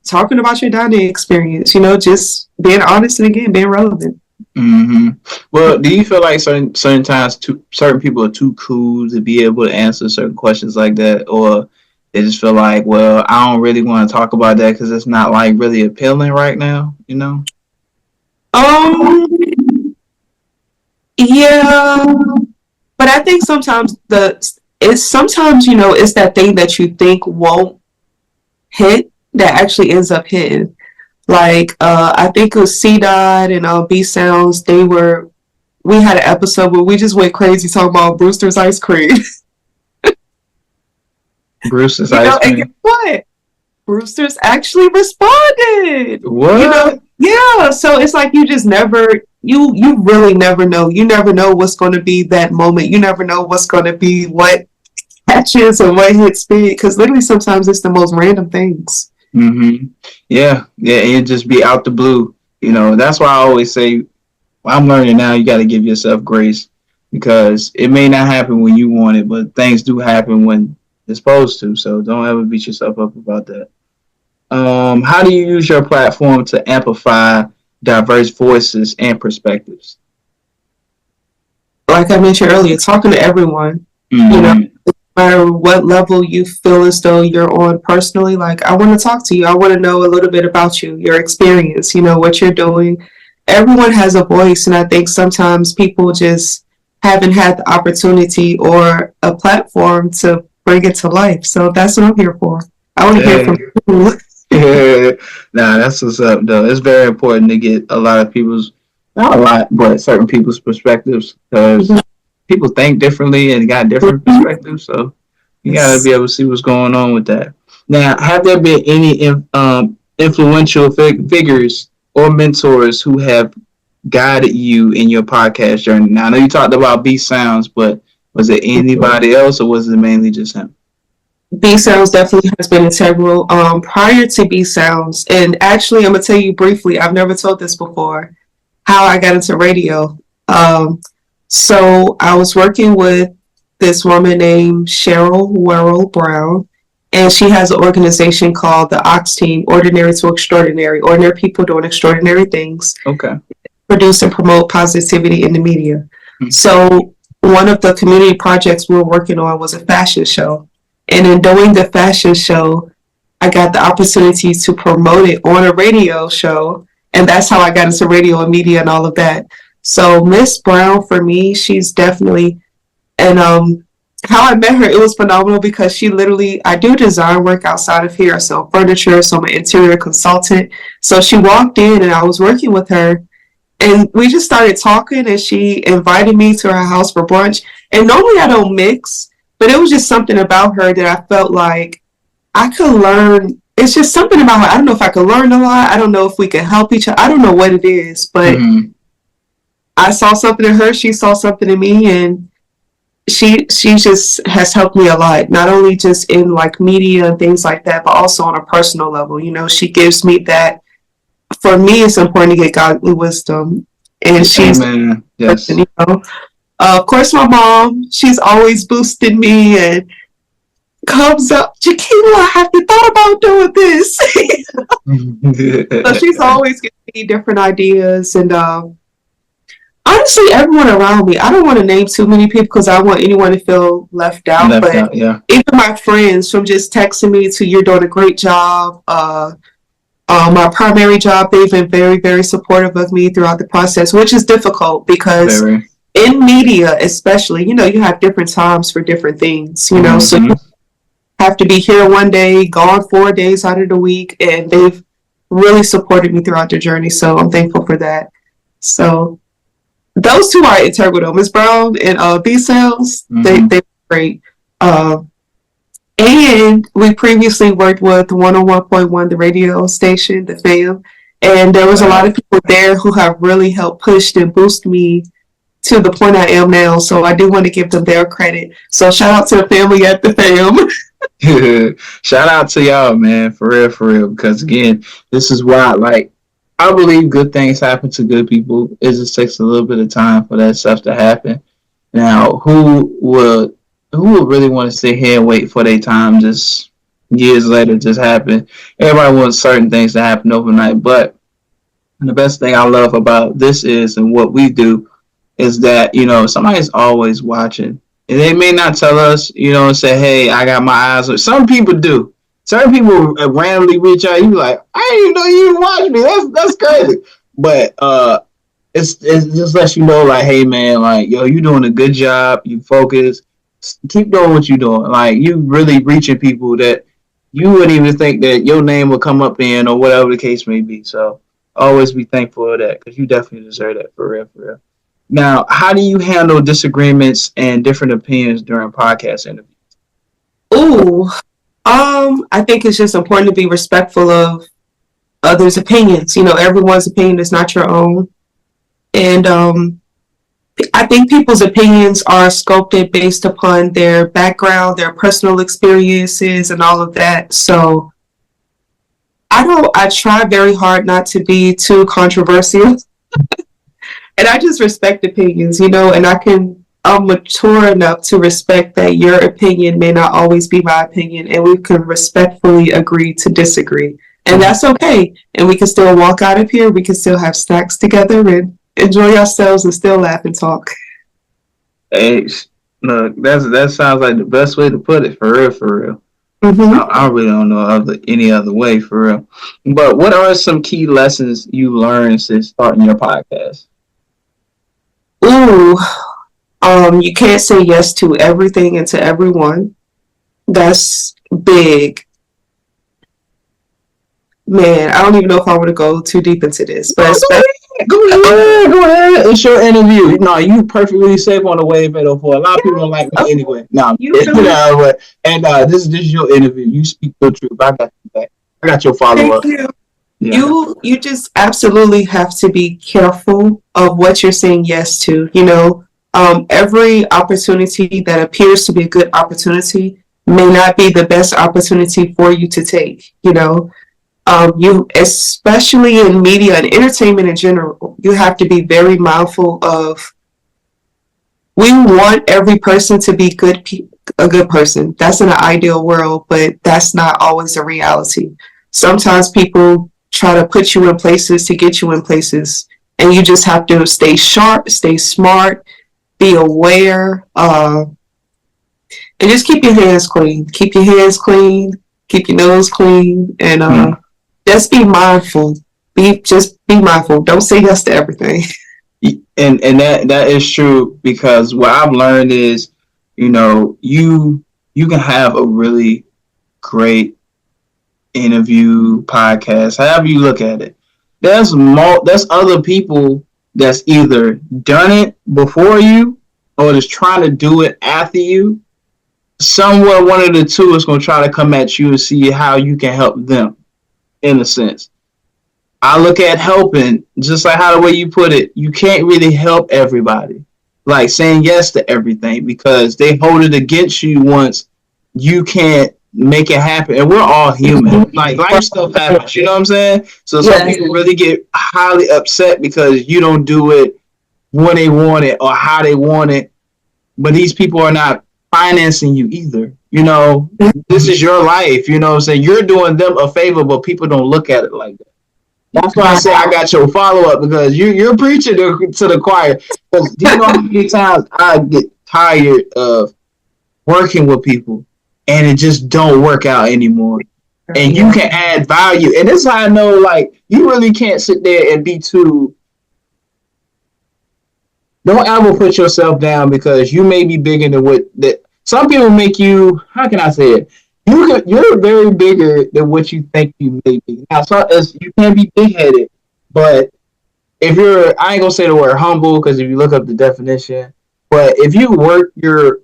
S2: talking about your dining experience. Just being honest and again being relevant.
S1: Well, do you feel like certain times certain people are too cool to be able to answer certain questions like that, or they just feel like, well, I don't really want to talk about that because it's not like really appealing right now, you know?
S2: Um, yeah, but I think sometimes sometimes it's that thing that you think won't hit that actually ends up hitting. Like I think it was C Dot and B Sounds. We had an episode where we just went crazy talking about Brewster's ice cream.
S1: Bruce's ice
S2: And guess
S1: cream.
S2: what? Brewster's actually responded.
S1: What?
S2: Yeah. So it's like you just never, you really never know. You never know what's going to be that moment. You never know what's going to be what catches and what hits big. Because literally sometimes it's the most random things.
S1: Mm-hmm. Yeah, yeah, and it just be out the blue. You know, that's why I always say, well, I'm learning now. You got to give yourself grace because it may not happen when you want it, but things do happen when it's supposed to. So don't ever beat yourself up about that. How do you use your platform to amplify diverse voices and perspectives?
S2: Like I mentioned earlier, talking to everyone.
S1: Mm-hmm.
S2: No matter what level you feel as though you're on personally, like I want to talk to you. I want to know a little bit about you, your experience, what you're doing. Everyone has a voice, and I think sometimes people just haven't had the opportunity or a platform to bring it to life. So that's what I'm here for. I want to hear
S1: Yeah.
S2: from you.
S1: Yeah. Nah, that's what's up, though. It's very important to get a lot of people's, not a lot, but certain people's perspectives because people think differently and got different perspectives. So you got to be able to see what's going on with that. Now, have there been any influential figures or mentors who have guided you in your podcast journey? Now, I know you talked about B Sounds, but was it anybody else or was it mainly just him?
S2: B Sounds definitely has been integral. Prior to B Sounds, and actually, I'm gonna tell you briefly. I've never told this before. How I got into radio. So I was working with this woman named Cheryl Werrell Brown, and she has an organization called the Ox Team, Ordinary to Extraordinary, ordinary people doing extraordinary things.
S1: Okay.
S2: Produce and promote positivity in the media.
S1: Mm-hmm.
S2: So one of the community projects we were working on was a fashion show. And in doing the fashion show, I got the opportunity to promote it on a radio show. And that's how I got into radio and media and all of that. So Miss Brown, for me, she's definitely, and how I met her, it was phenomenal because I do design work outside of here. I sell furniture, so I'm an interior consultant. So she walked in and I was working with her. And we just started talking, and she invited me to her house for brunch. And normally I don't mix, but it was just something about her that I felt like I could learn. It's just something about her. I don't know if I could learn a lot. I don't know if we could help each other. I don't know what it is, but I saw something in her. She saw something in me, and she just has helped me a lot. Not only just in like media and things like that, but also on a personal level. She gives me that. For me, it's important to get godly wisdom, and she's
S1: yes.
S2: Of course, my mom. She's always boosting me and comes up, Jaquila, have you thought about doing this? So she's always giving me different ideas, and honestly, everyone around me. I don't want to name too many people because I don't want anyone to feel left out.
S1: Yeah.
S2: Even my friends, from just texting me to "You're doing a great job." My primary job, they've been very, very supportive of me throughout the process, which is difficult because in media, especially, you have different times for different things, so you have to be here one day, gone 4 days out of the week, and they've really supported me throughout the journey, so I'm thankful for that. So those two are integral, Ms. Brown and B Sales, they're great. And we previously worked with 101.1, the radio station, the FAM. And there was a lot of people there who have really helped push and boost me to the point I am now. So I do want to give them their credit. So shout out to the family at the FAM.
S1: Shout out to y'all, man. For real. Because again, this is why, I believe good things happen to good people. It just takes a little bit of time for that stuff to happen. Now, who would really want to sit here and wait for their time just years later just happen? Everybody wants certain things to happen overnight, but the best thing I love about this is, and what we do, is that, somebody's always watching. And they may not tell us, and say, hey, I got my eyes on. Some people do. Certain people randomly reach out. You be like, I didn't even know you even watch me. That's crazy. But it just lets you know, like, hey man, like, yo, you doing a good job. You focus. Keep doing what you're doing. Like, you really reaching people that you wouldn't even think that your name would come up in, or whatever the case may be. So always be thankful of that, because you definitely deserve that, for real, for real. Now, how do you handle disagreements and different opinions during podcast interviews?
S2: Ooh, I think it's just important to be respectful of others' opinions. Everyone's opinion is not your own. And I think people's opinions are sculpted based upon their background, their personal experiences, and all of that. So I try very hard not to be too controversial. And I just respect opinions, and I'm mature enough to respect that your opinion may not always be my opinion, and we can respectfully agree to disagree. And that's okay. And we can still walk out of here. We can still have snacks together and enjoy ourselves and still laugh and talk.
S1: Hey, look, that sounds like the best way to put it, for real, for real.
S2: Mm-hmm.
S1: I really don't know any other way, for real. But what are some key lessons you learned since starting your podcast?
S2: Ooh, you can't say yes to everything and to everyone. That's big. Man, I don't even know if I want to go too deep into this, but
S1: Go ahead. It's your interview. No, you perfectly safe on the wave 804. A lot of people don't like me anyway. No, this is your interview. You speak the truth. I got you back. I got your follow up.
S2: Yeah. You just absolutely have to be careful of what you're saying yes to. Every opportunity that appears to be a good opportunity may not be the best opportunity for you to take. You, especially in media and entertainment in general, you have to be very mindful of. We want every person to be a good person. That's in an ideal world, but that's not always a reality. Sometimes people try to put you in places to get you in places, and you just have to stay sharp, stay smart, be aware, and just keep your hands clean. Keep your hands clean. Keep your nose clean, and just be mindful. Be mindful. Don't say yes to everything.
S1: And that is true, because what I've learned is, you can have a really great interview, podcast, however you look at it. There's other people that's either done it before you or is trying to do it after you. Somewhere one of the two is going to try to come at you and see how you can help them, in a sense. I look at helping, just like how the way you put it, you can't really help everybody. Like saying yes to everything, because they hold it against you once you can't make it happen. And we're all human. Like, life stuff happens, you know what I'm saying? So some people really get highly upset because you don't do it when they want it or how they want it. But these people are not financing you either. This is your life, you know what I'm saying? You're doing them a favor, but people don't look at it like that. That's why I say I got your follow-up, because you're preaching to the choir. Because do you know how many times I get tired of working with people and it just don't work out anymore? And you can add value. And this is how I know, like, you really can't sit there and be too... Don't ever put yourself down, because you may be bigger than what... that. Some people make you... How can I say it? You're very bigger than what you think you may be. Now, you can be big-headed, but if you're, I ain't gonna say the word humble, because if you look up the definition, but if you work your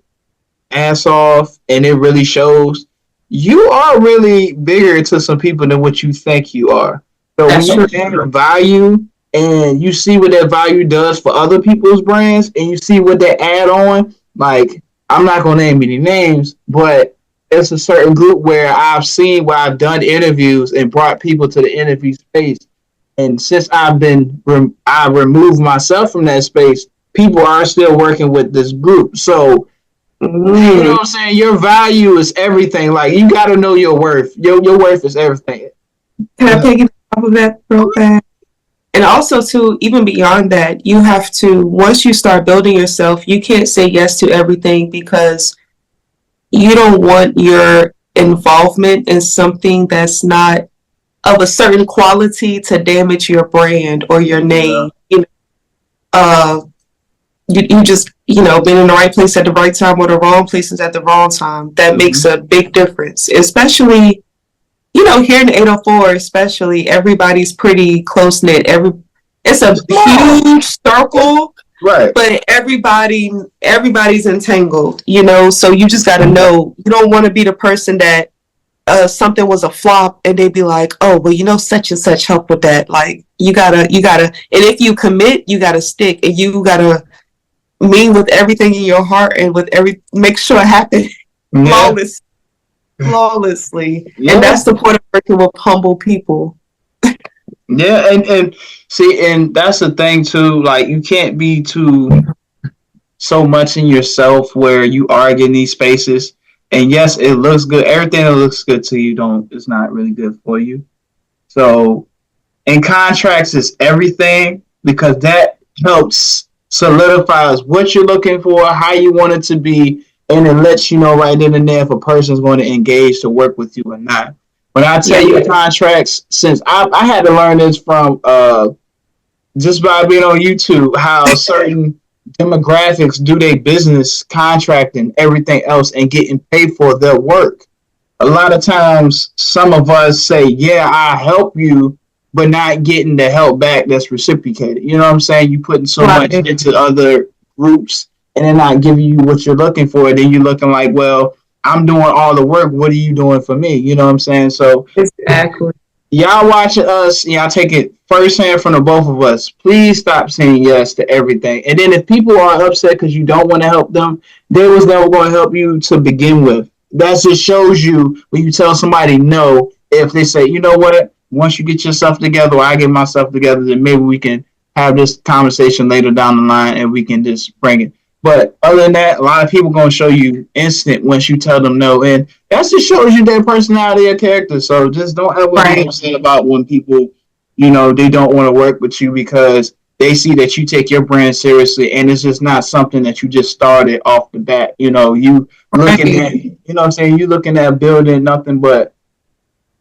S1: ass off and it really shows, you are really bigger to some people than what you think you are. So when you add value and you see what that value does for other people's brands, and you see what they add on, like, I'm not gonna name any names, but it's a certain group where I've seen where I've done interviews and brought people to the interview space. And since I removed myself from that space, people are still working with this group. So, you know what I'm saying? Your value is everything. Like, you got to know your worth. Your worth is everything.
S2: Can I take it off of that real fast? And also, too, even beyond that, you have to, once you start building yourself, you can't say yes to everything because you don't want your involvement in something that's not of a certain quality to damage your brand or your
S1: Yeah.
S2: name. Uh, you just, been in the right place at the right time or the wrong places at the wrong time. That makes
S1: Mhm.
S2: a big difference, especially, here in 804, especially, everybody's pretty close knit. It's a
S1: Small.
S2: huge circle,
S1: Right.
S2: but everybody's entangled, so you just got to know. You don't want to be the person that something was a flop and they'd be like, oh, well, such and such help with that. Like, you gotta, and if you commit, you gotta stick, and you gotta mean with everything in your heart and make sure it happens
S1: Yeah.
S2: flawless, flawlessly. And
S1: Yeah.
S2: that's the point of working with humble people.
S1: Yeah. And see, and that's the thing too. Like, you can't be too so much in yourself where you are getting these spaces. And yes, it looks good. Everything that looks good to you don't is not really good for you. So, and contracts is everything because that helps solidifies what you're looking for, how you want it to be, and it lets you know right then and there if a person's going to engage to work with you or not. When I tell
S2: Yeah.
S1: you contracts, since I had to learn this from just by being on YouTube, how certain demographics do their business contracting everything else and getting paid for their work. A lot of times, some of us say, "Yeah, I help you," but not getting the help back that's reciprocated. You know what I'm saying? You putting so much
S2: Right.
S1: into other groups and they're not giving you what you're looking for. Then you're looking like, well, I'm doing all the work. What are you doing for me? You know what I'm saying? So
S2: Exactly.
S1: y'all watching us, y'all take it firsthand from the both of us. Please stop saying yes to everything. And then if people are upset because you don't want to help them, they was never going to help you to begin with. That just shows you when you tell somebody no, if they say, you know what, once you get yourself together or I get myself together, then maybe we can have this conversation later down the line and we can just bring it. But other than that, a lot of people gonna show you instant once you tell them no, and that just shows you their personality or character. So just don't ever be
S2: Right.
S1: upset about when people, they don't want to work with you because they see that you take your brand seriously, and it's just not something that you just started off the bat. You looking
S2: Right.
S1: at, what I'm saying, you looking at building nothing but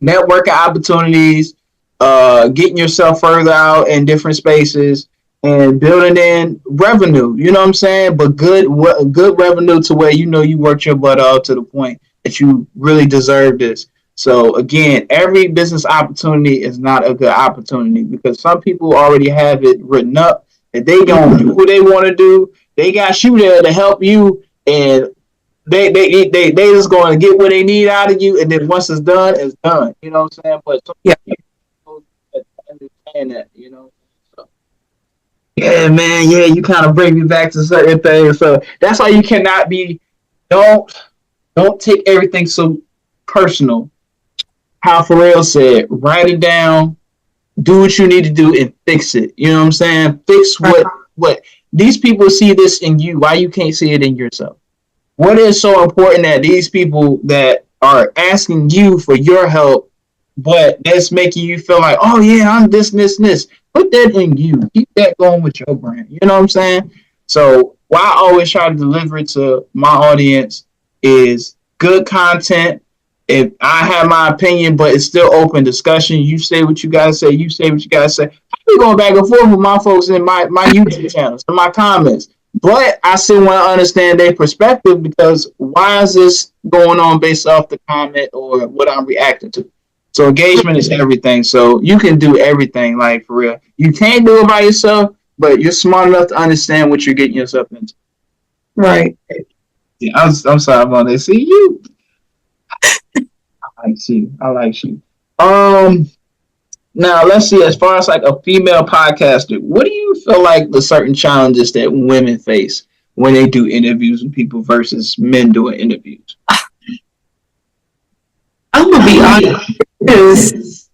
S1: networking opportunities, getting yourself further out in different spaces, and building in revenue. You know what I'm saying? But good revenue to where you worked your butt off to the point that you really deserve this. So again, every business opportunity is not a good opportunity because some people already have it written up that they gonna do what they want to do. They got you there to help you, and they just going to get what they need out of you, and then once it's done, it's done. You know what I'm saying? But some
S2: Yeah.
S1: people understand that. So, yeah, man. Yeah, you kind of bring me back to certain things. So that's why you cannot be. Don't don't take everything so personal. How Pharrell said, write it down, do what you need to do, and fix it. You know what I'm saying? Fix
S2: Right.
S1: what these people see this in you. Why you can't see it in yourself? What is so important that these people that are asking you for your help, but that's making you feel like, oh yeah, I'm this. Put that in you. Keep that going with your brand. You know what I'm saying? So what I always try to deliver to my audience is good content. If I have my opinion, but it's still open discussion. You say what you gotta say. You say what you gotta say. I be going back and forth with my folks in my YouTube channels and my comments. But I still want to understand their perspective because why is this going on based off the comment or what I'm reacting to? So engagement is everything. So you can do everything, like for real. You can't do it by yourself, but you're smart enough to understand what you're getting yourself into.
S2: Right.
S1: Yeah, I'm sorry about that. See you. I like you. I like you. Now let's see. As far as like a female podcaster, what do you feel like the certain challenges that women face when they do interviews with people versus men doing interviews?
S2: I'm gonna be honest. It's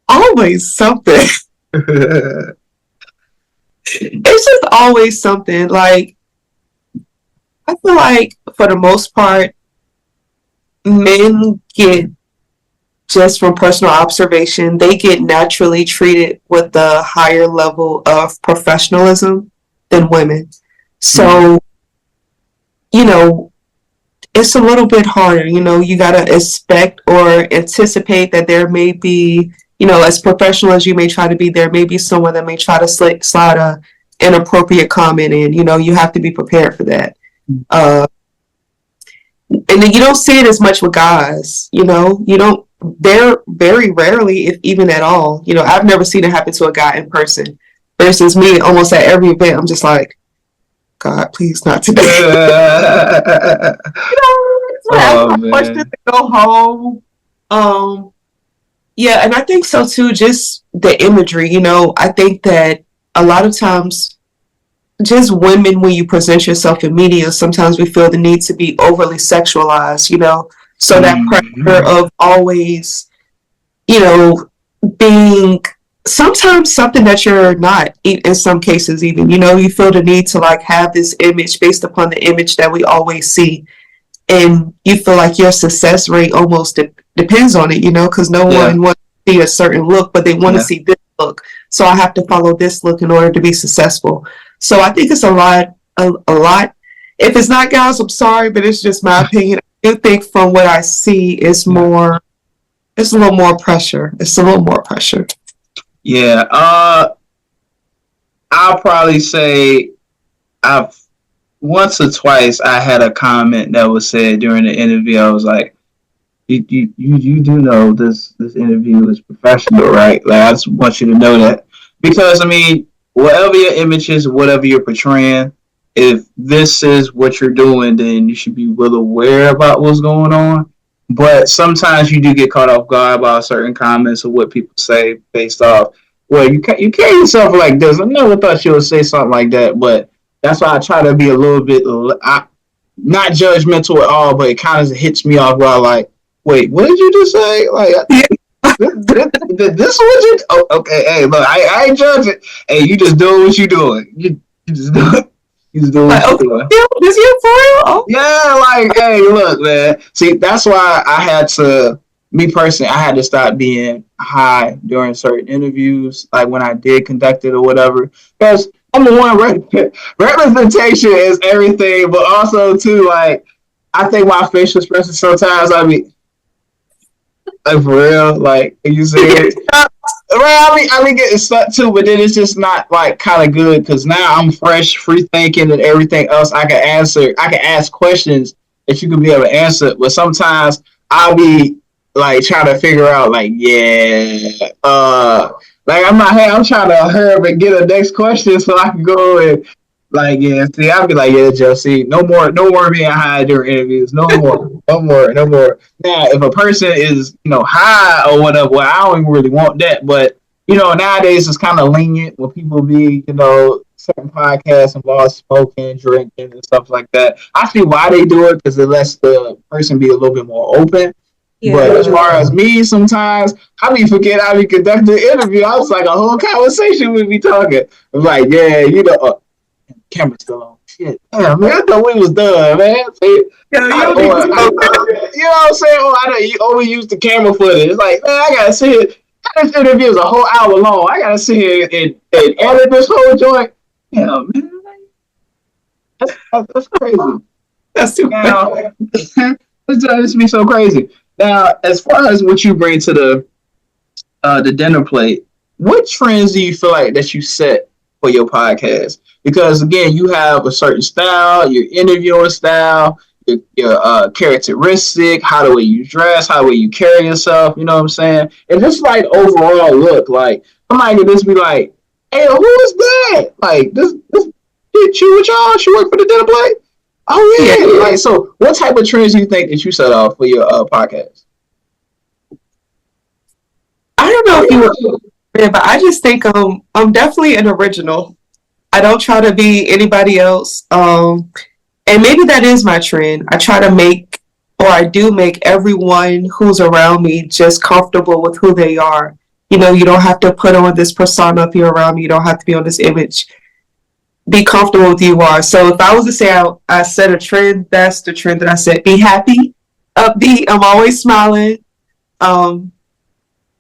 S2: always something. It's just always something. Like, I feel like for the most part, men get just from personal observation, they get naturally treated with a higher level of professionalism than women. So, you know, it's a little bit harder. You know, you got to expect or anticipate that there may be, you know, as professional as you may try to be, there may be someone that may try to slide a inappropriate comment in. You know, you have to be prepared for that. And then you don't see it as much with guys. You know, you don't. They're very rarely, if even at all. You know, I've never seen it happen to a guy in person. Versus me, almost at every event, I'm just like, God, please not today. You know, so I ask my questions and go home. Yeah, and I think so too. Just the imagery, you know, I think that a lot of times, just women, when you present yourself in media, sometimes we feel the need to be overly sexualized, you know, so that pressure of always, you know, being sometimes something that you're not, in some cases even, you know, you feel the need to like have this image based upon the image that we always see, and you feel like your success rate almost depends on it, you know, because no one wants to see a certain look, but they want to see this look. So I have to follow this look in order to be successful. So I think it's a lot. If it's not guys, I'm sorry, but it's just my opinion. I do think from what I see, it's a little more pressure. It's a little more pressure.
S1: Yeah. I'll probably say I've once or twice I had a comment that was said during the interview. I was like, you do know this interview is professional, right? Like, I just want you to know that. Because, I mean, whatever your image is, whatever you're portraying, if this is what you're doing, then you should be well aware about what's going on. But sometimes you do get caught off guard by certain comments or what people say based off, well, you carry yourself like this. I never thought you would say something like that, but that's why I try to be a little bit, not judgmental at all, but it kind of hits me off while like, wait, what did you just say? Like, this is what you, okay, hey, look, I ain't judging. Hey, you just doing what you doing. You just do it. You just doing what you doing.
S2: Is you for real? Oh.
S1: Yeah, like, hey, look, man. See, that's why I had to, me personally, I had to stop being high during certain interviews, like when I did conduct it or whatever. Because number one, representation is everything, but also too, like, I think my facial expression sometimes I mean, like for real, like you see it. I mean getting stuck too, but then it's just not like kind of good because now I'm fresh, free thinking, and everything else. I can answer. I can ask questions that you can be able to answer, but sometimes I'll be like trying to figure out, like, like I'm trying to hurry up and get a next question so I can go and like, yeah, see, I'll be like, yeah, Josie, no more being high during interviews, no more. Now, if a person is, you know, high or whatever, well, I don't even really want that, but you know, nowadays it's kind of lenient when people be, you know, certain podcasts involve smoking, drinking, and stuff like that. I see why they do it because it lets the person be a little bit more open. Yeah. But as far as me, sometimes I be forget I be conducting an interview. I was like a whole conversation with me talking. I'm like, yeah, you know, camera's still on. Shit, damn, man, I thought we was done, man. See, you know what I'm saying? You only use the camera footage. It's like, man, I gotta sit here. This interview is a whole hour long. I gotta sit here and edit this whole joint. Yeah, man, that's crazy.
S2: That's too bad.
S1: This be so crazy. Now, as far as what you bring to the dinner plate, what trends do you feel like that you set for your podcast? Because again, you have a certain style, your interviewing style, your characteristic, how the way you dress, how the way you carry yourself. You know what I'm saying? And just like overall look, like somebody could just be like, "Hey, who is that? Like this you with y'all? She work for the dinner plate? Oh yeah." Like, so what type of trends do you think that you set off for your podcast?
S2: I don't know if you were, but I just think I'm definitely an original. I don't try to be anybody else. And maybe that is my trend. I try to make, or I do make everyone who's around me just comfortable with who they are. You know, you don't have to put on this persona if you're around me. You don't have to be on this image. Be comfortable with who you are. So if I was to say I set a trend, that's the trend that I set. Be happy, upbeat. I'm always smiling.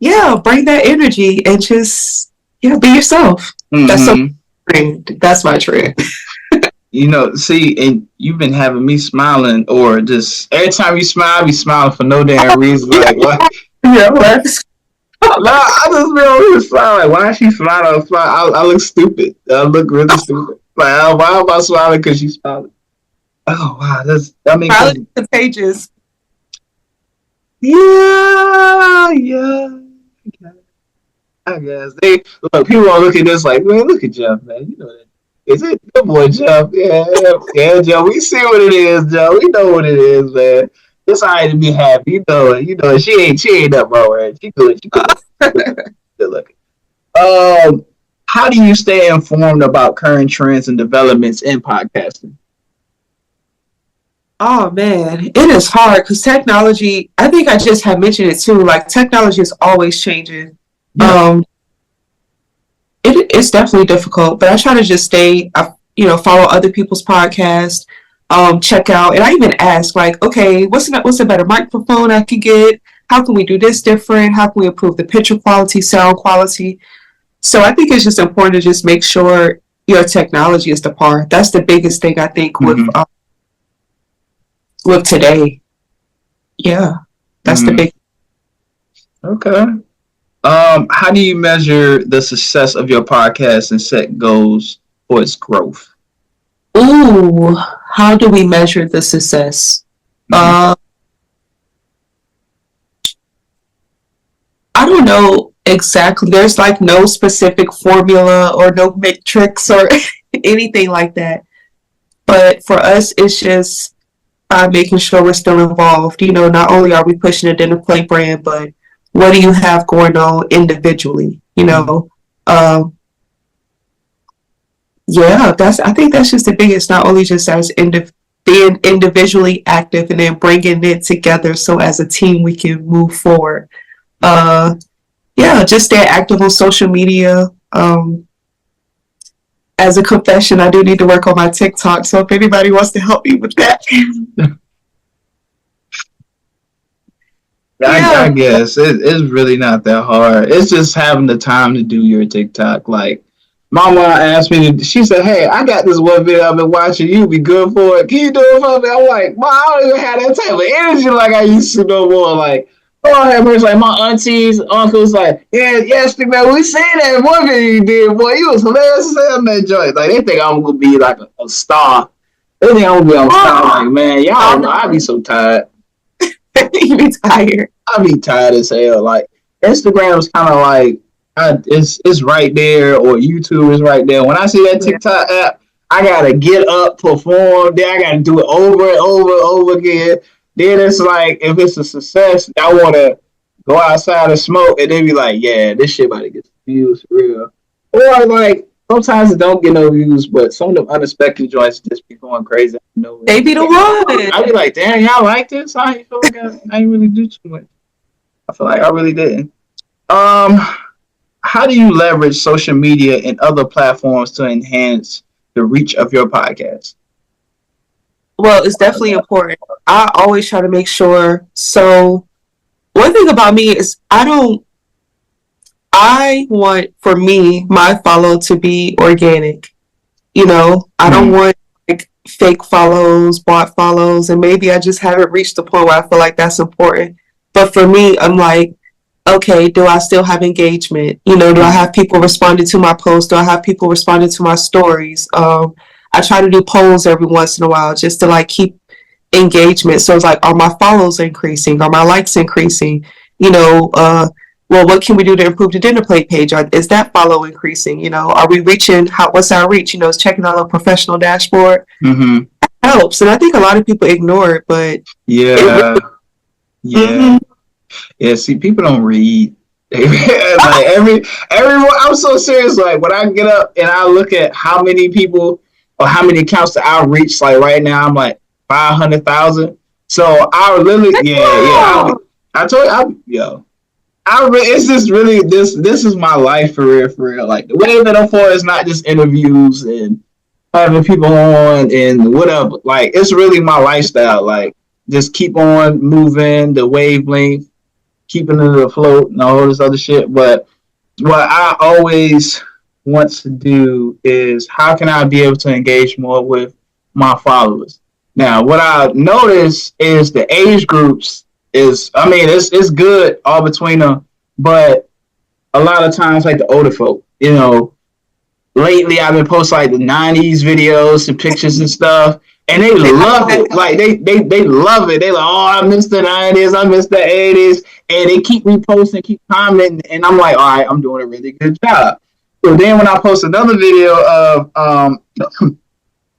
S2: bring that energy and just be yourself. That's so
S1: Mm-hmm.
S2: trend. That's my trend.
S1: See, and you've been having me smiling, or just every time you smile, I be smiling for no damn reason. Like, what?
S2: Yeah,
S1: No, I just be over here smiling. Like, why is she smiling? I look stupid. I look really stupid. Like, why am I smiling? Because she's smiling. Oh wow, I mean, cause
S2: smiling is contagious.
S1: yeah. I guess they look. People are looking at this like, man, look at Jeff, man. You know that. Is it good boy Jeff? Yeah, Jeff. We see what it is, Jeff. We know what it is, man. It's alright to be happy. You know it. You know it. She ain't nothing wrong with her. She good. She good. Good looking. How do you stay informed about current trends and developments in podcasting?
S2: Oh man, it is hard because technology. I think I just have mentioned it too. Like technology is always changing.
S1: Yeah.
S2: Um, it's definitely difficult, but I try to just stay. Follow other people's podcasts. Check out, and I even ask like, okay, what's a better microphone I could get? How can we do this different? How can we improve the picture quality, sound quality? So I think it's just important to just make sure your technology is the par. That's the biggest thing I think
S1: Mm-hmm.
S2: with today. Yeah, that's the
S1: Mm-hmm.
S2: big.
S1: Okay. How do you measure the success of your podcast and set goals for its growth?
S2: Ooh, how do we measure the success?
S1: Mm-hmm.
S2: Uh, I don't know exactly. There's like no specific formula or no matrix or anything like that. But for us, it's just making sure we're still involved. Not only are we pushing a dinner plate brand, but what do you have going on individually? Um, yeah, I think that's just the biggest. Not only just as being individually active and then bringing it together, so as a team we can move forward. Uh, yeah, just stay active on social media. As a confession, I do need to work on my TikTok. So if anybody wants to help me with that,
S1: I
S2: yeah.
S1: guess it's really not that hard. It's just having the time to do your TikTok. Like, my mom asked me to, she said, hey, I got this one video I've been watching. You be good for it. Can you do it for me? I'm like, Mom, I don't even have that type of energy like I used to no more. Like, oh, I have mercy. Like, my aunties, uncles, like, yes, man, we seen that one video you did, boy. You was hilarious as hell in that joint. Like, they think I'm going to be like a star. They think I'm going to be a star. Like, man, y'all know, I be so tired.
S2: You be tired.
S1: I be tired as hell. Like Instagram is kind of like it's right there, or YouTube is right there. When I see that
S2: Yeah.
S1: TikTok app, I gotta get up, perform. Then I gotta do it over and over and over again. Then it's like if it's a success, I want to go outside and smoke, and then be like, yeah, this shit about to get views for real. Or like sometimes it don't get no views, but some of the unexpected joints just be going crazy.
S2: They be the one.
S1: I be like, damn, y'all like this? I feel like I didn't really do too much. I feel like I really didn't. Um, how do you leverage social media and other platforms to enhance the reach of your podcast?
S2: Well, it's definitely important. I always try to make sure. So one thing about me is I want for me, my follow to be organic. I don't
S1: Mm-hmm.
S2: want like fake follows, bot follows, and maybe I just haven't reached the point where I feel like that's important. But for me, I'm like, okay, do I still have engagement? Do I have people responding to my posts? Do I have people responding to my stories? I try to do polls every once in a while just to like keep engagement. So it's like, are my follows increasing? Are my likes increasing? Well, what can we do to improve the dinner plate page? Is that follow increasing? Are we reaching? What's our reach? Is checking out a professional dashboard
S1: Mm-hmm.
S2: helps, and I think a lot of people ignore it, but
S1: Yeah,
S2: it really,
S1: yeah, yeah. See, people don't read. Like everyone. I'm so serious. Like when I get up and I look at how many people or how many accounts that I reach, like right now, I'm like 500,000. So I literally, yeah. I told you, yo. It's just really this is my life for real, for real. Like the wave that I'm for is not just interviews and having people on and whatever. Like it's really my lifestyle. Like just keep on moving the wavelength. keeping it afloat and all this other shit. But what I always want to do is how can I be able to engage more with my followers? Now, what I notice is the age groups is, I mean, it's good all between them, but a lot of times, like the older folk, lately I've been posting like the '90s videos and pictures and stuff, and they love it. Like they love it. They like, oh, I miss the '90s, I miss the '80s, and they keep reposting, keep commenting, and I'm like, all right, I'm doing a really good job. So then when I post another video of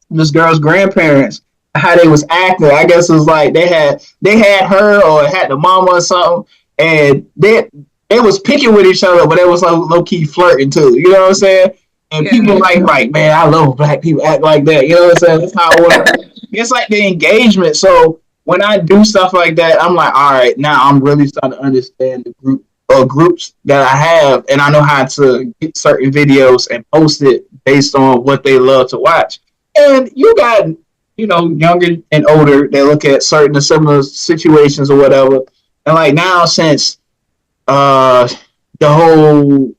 S1: this girl's grandparents, how they was acting, I guess it was like they had her or had the mama or something, and they was picking with each other, but they was like low key flirting too. You know what I'm saying? And people like, man, I love black people act like that. You know what I'm saying? That's how it works. It's like the engagement. So when I do stuff like that, I'm like, all right, now I'm really starting to understand the groups that I have, and I know how to get certain videos and post it based on what they love to watch. And you got, younger and older, they look at certain similar situations or whatever. And like now, since uh, the whole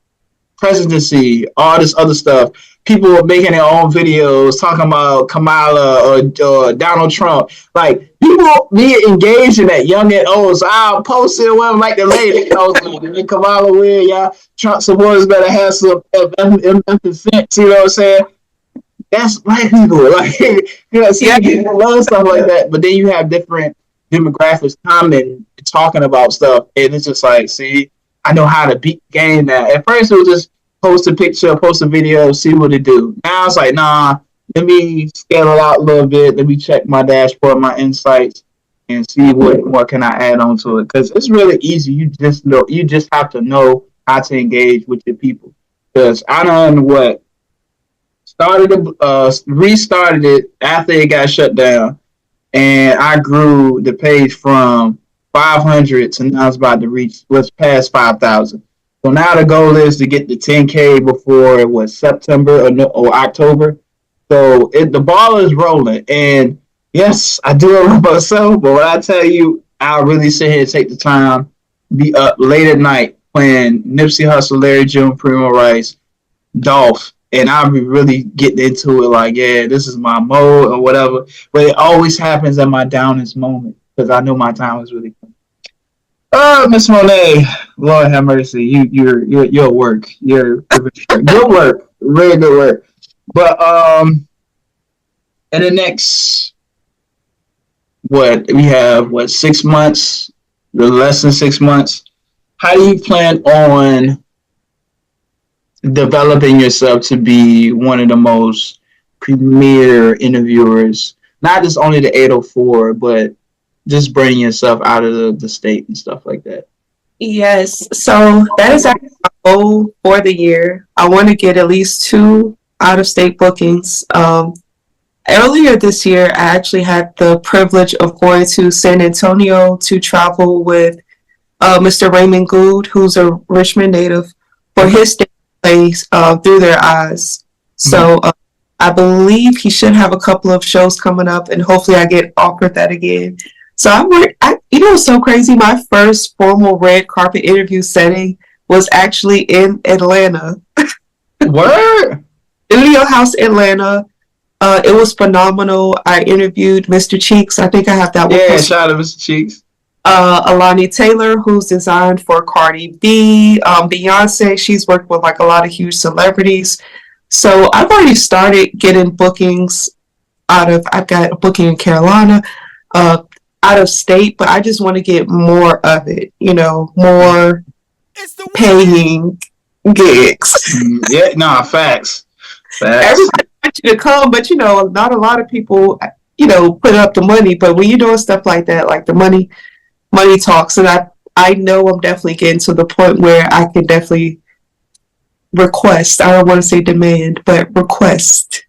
S1: presidency, all this other stuff. People were making their own videos talking about Kamala or Donald Trump. Like people be engaged in that young and old. So I'll post it whatever like the lady. Kamala weird, y'all. Trump supporters better have some sense. You know what I'm saying? That's black people. Like people love stuff like that. But then you have different demographics commenting, talking about stuff, and it's just like, see, I know how to beat the game now. At first, it was just post a picture, post a video, see what it do. Now it's like, nah, let me scale it out a little bit. Let me check my dashboard, my insights, and see what can I add on to it. Because it's really easy. You just have to know how to engage with your people. Because I done restarted it after it got shut down, and I grew the page from 500 to now it's about to reach what's past 5,000. So now the goal is to get to 10K before it was September or October. So the ball is rolling, and yes, I do it myself. But when I tell you, I'll really sit here and take the time, be up late at night playing Nipsey Hussle, Larry June, Primo Rice, Dolph, and I'll be really getting into it. Like, yeah, this is my mode or whatever. But it always happens at my downest moment because I know my time is really coming. Oh, Miss Moneé, Lord have mercy. Your work, your good work, really good work. But in the next we have 6 months, less than 6 months. How do you plan on developing yourself to be one of the most premier interviewers? Not just only the 804, but just bring yourself out of the state and stuff like that.
S2: Yes, so that is actually my goal for the year. I want to get at least 2 out of state bookings. Earlier this year, I actually had the privilege of going to San Antonio to travel with Mr. Raymond Good, who's a Richmond native, for his plays Through Their Eyes. So I believe he should have a couple of shows coming up, and hopefully I get offered that again. So it's so crazy. My first formal red carpet interview setting was actually in Atlanta.
S1: Word?
S2: In Leo House, Atlanta. It was phenomenal. I interviewed Mr. Cheeks. I think I have that one.
S1: Yeah, shout out to Mr. Cheeks.
S2: Alani Taylor, who's designed for Cardi B, Beyonce. She's worked with like a lot of huge celebrities. So I've already started getting bookings I've got a booking in Carolina, out of state, but I just want to get more of it, more paying gigs.
S1: Yeah, no, facts.
S2: Everybody wants you to come, but not a lot of people, put up the money. But when you're doing stuff like that, like the money talks, and I know I'm definitely getting to the point where I can definitely request. I don't want to say demand, but request.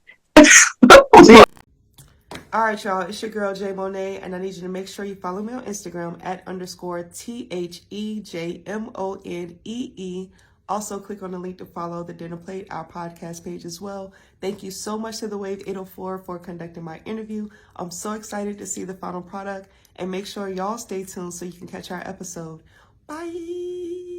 S2: All right, y'all, it's your girl J Moneé, and I need you to make sure you follow me on Instagram at _THEJMONEE. Also, click on the link to follow the Dinner Plate, our podcast page as well. Thank you so much to the Wave 804 for conducting my interview. I'm so excited to see the final product, and make sure y'all stay tuned so you can catch our episode.
S3: Bye.